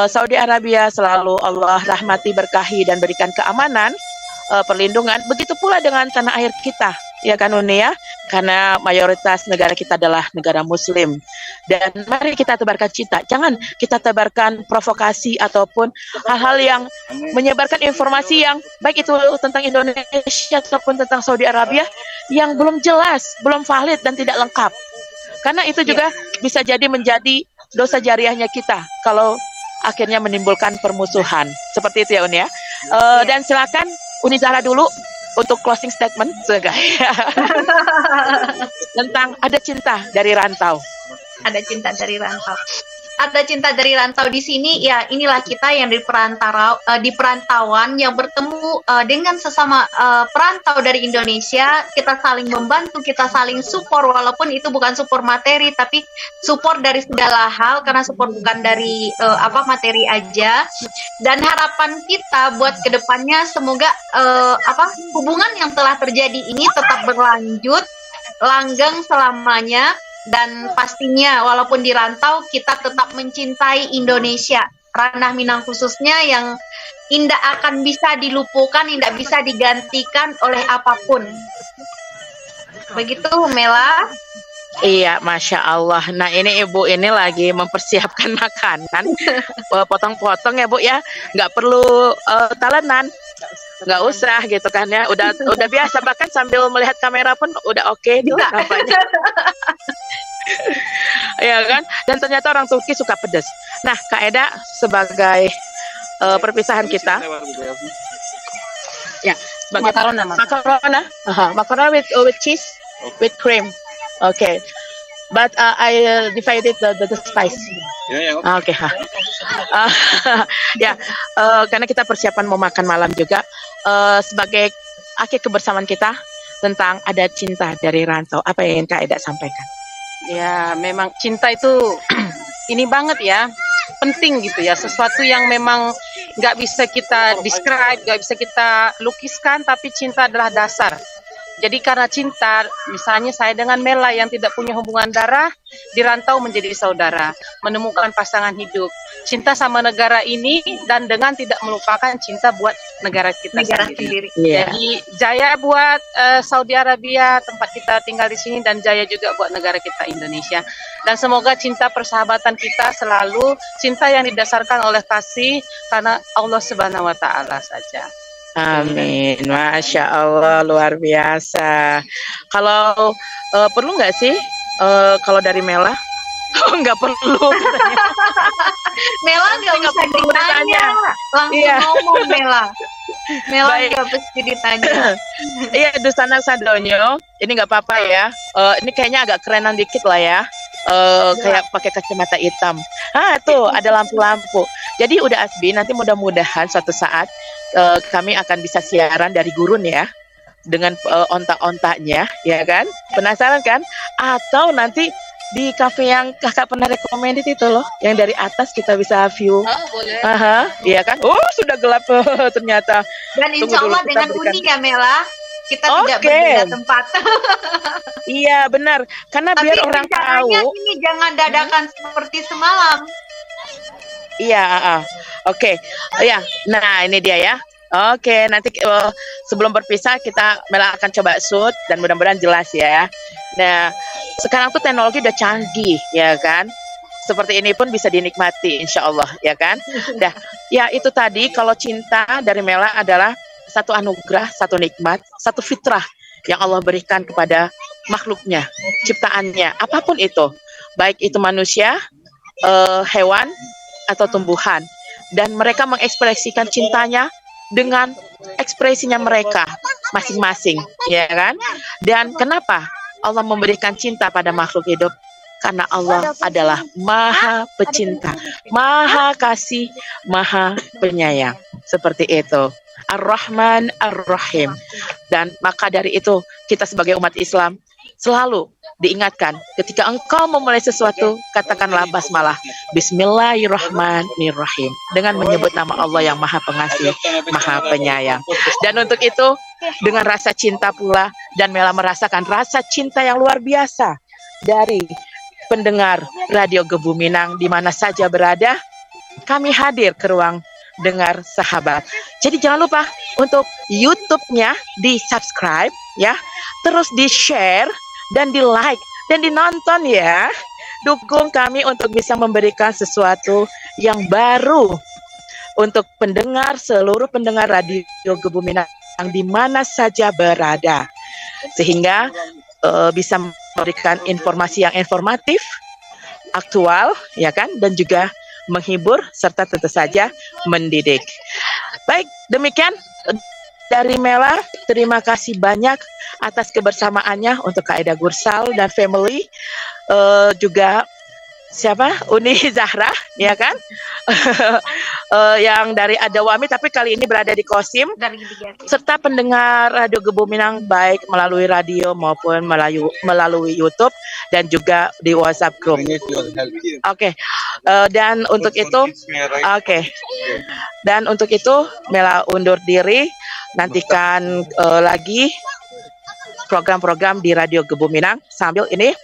Saudi Arabia selalu Allah rahmati, berkahi dan berikan keamanan, perlindungan. Begitu pula dengan tanah air kita, ya kan Uni ya? Karena mayoritas negara kita adalah negara Muslim. Dan mari kita tebarkan cinta. Jangan kita tebarkan provokasi ataupun hal-hal yang menyebarkan informasi yang baik itu tentang Indonesia ataupun tentang Saudi Arabia yang belum jelas, belum valid dan tidak lengkap. Karena itu juga bisa jadi menjadi dosa jariahnya kita kalau akhirnya menimbulkan permusuhan. Seperti itu ya Uni ya. Dan silakan Uni Zahra dulu untuk closing statement tentang ada cinta dari rantau. Ada cinta dari rantau. Ada cinta dari rantau di sini ya, inilah kita yang di perantauan yang bertemu dengan sesama perantau dari Indonesia. Kita saling membantu, kita saling support, walaupun itu bukan support materi tapi support dari segala hal, karena support bukan dari materi aja. Dan harapan kita buat kedepannya semoga hubungan yang telah terjadi ini tetap berlanjut, langgeng selamanya. Dan pastinya walaupun di rantau kita tetap mencintai Indonesia, ranah Minang khususnya yang tidak akan bisa dilupakan, tidak bisa digantikan oleh apapun. Begitu Mela. Iya, Masya Allah. Nah ini Ibu ini lagi mempersiapkan makanan, potong-potong ya Bu ya, nggak perlu talenan. Nggak usah gitu kan ya, udah biasa, bahkan sambil melihat kamera pun udah oke nampaknya. Ya kan, dan ternyata orang Turki suka pedas. Nah Kak Eda sebagai perpisahan kita ya, sebagai makarona with cheese with cream. Oke. but I divided the spice. Oke. Ya, karena kita persiapan mau makan malam juga, sebagai akhir kebersamaan kita tentang adat cinta dari rantau. Apa yang Kak Eda sampaikan? Ya, memang cinta itu ini banget ya, penting gitu ya, sesuatu yang memang nggak bisa kita describe, nggak bisa kita lukiskan, tapi cinta adalah dasar. Jadi karena cinta, misalnya saya dengan Mela yang tidak punya hubungan darah, dirantau menjadi saudara, menemukan pasangan hidup, cinta sama negara ini, dan dengan tidak melupakan cinta buat negara kita sendiri. Yeah. Jadi jaya buat Saudi Arabia, tempat kita tinggal di sini, dan jaya juga buat negara kita Indonesia. Dan semoga cinta persahabatan kita selalu cinta yang didasarkan oleh kasih karena Allah Subhanahu wa Ta'ala saja. Amin, Masya Allah, luar biasa. Kalau perlu nggak sih kalau dari Mela? Nggak perlu. Mela nggak bisa ditanya, langsung ngomong Mela. Mela nggak bisa ditanya. Iya, Dusana Sadonyo, ini nggak apa-apa ya. Ini kayaknya agak kerenan dikit lah ya. Kayak pakai kacamata hitam. Tuh ada lampu-lampu. Jadi udah Asbi, nanti mudah-mudahan suatu saat kami akan bisa siaran dari gurun ya, dengan ontak-ontaknya, ya kan? Penasaran kan? Atau nanti di kafe yang kakak pernah recommended itu loh, yang dari atas kita bisa view. Boleh. Iya kan? Sudah gelap ternyata. Dan insya Allah dengan unik ya Mela, kita tidak berbeda tempat. Iya benar, karena tapi biar orang tahu. Ini jangan dadakan seperti semalam. Iya, oke. Ya, nah ini dia ya. Oke, nanti sebelum berpisah Mela akan coba shoot dan mudah-mudahan jelas ya. Nah, sekarang tuh teknologi udah canggih ya kan. Seperti ini pun bisa dinikmati insya Allah ya kan. Dah, ya itu tadi kalau cinta dari Mela adalah satu anugerah, satu nikmat, satu fitrah yang Allah berikan kepada makhluknya, ciptaannya, apapun itu. Baik itu manusia, hewan, atau tumbuhan, dan mereka mengekspresikan cintanya dengan ekspresinya mereka masing-masing, ya kan? Dan kenapa Allah memberikan cinta pada makhluk hidup? Karena Allah adalah Maha Pecinta, Maha Kasih, Maha Penyayang. Seperti itu. Ar-Rahman, Ar-Rahim. Dan maka dari itu kita sebagai umat Islam selalu diingatkan ketika engkau memulai sesuatu, katakanlah basmalah, Bismillahirrahmanirrahim, dengan menyebut nama Allah yang Maha Pengasih, Maha Penyayang. Dan untuk itu dengan rasa cinta pula, dan Mela merasakan rasa cinta yang luar biasa dari pendengar Radio Gebu Minang di mana saja berada. Kami hadir ke ruang dengar sahabat. Jadi jangan lupa untuk YouTube-nya di-subscribe ya, terus di-share dan di-like dan dinonton ya. Dukung kami untuk bisa memberikan sesuatu yang baru untuk seluruh pendengar Radio Gebu Minang di mana saja berada, sehingga bisa memberikan informasi yang informatif, aktual ya kan, dan juga menghibur serta tentu saja mendidik. Baik, demikian dari Mela. Terima kasih banyak atas kebersamaannya untuk Kak Eda Gursal dan family, juga Uni Zahra ya kan, yang dari Adawami tapi kali ini berada di Kosim, serta pendengar Radio Gebu Minang baik melalui radio maupun melalui YouTube dan juga di WhatsApp group. Oke. Dan untuk itu dan untuk itu Mela undur diri. Nantikan lagi program-program di Radio Gebu Minang sambil ini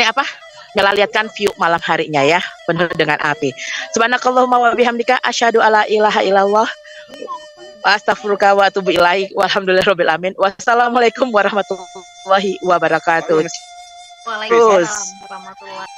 apa? Mela lihatkan view malam harinya ya, penuh dengan api. Subhanakallahumma wa bihamdika asyhadu alla ilaha illallah wa astaghfiruka wa atubu ilaik. Walhamdulillahirabbil alamin. Wassalamualaikum warahmatullahi wabarakatuh. Waalaikumsalam warahmatullahi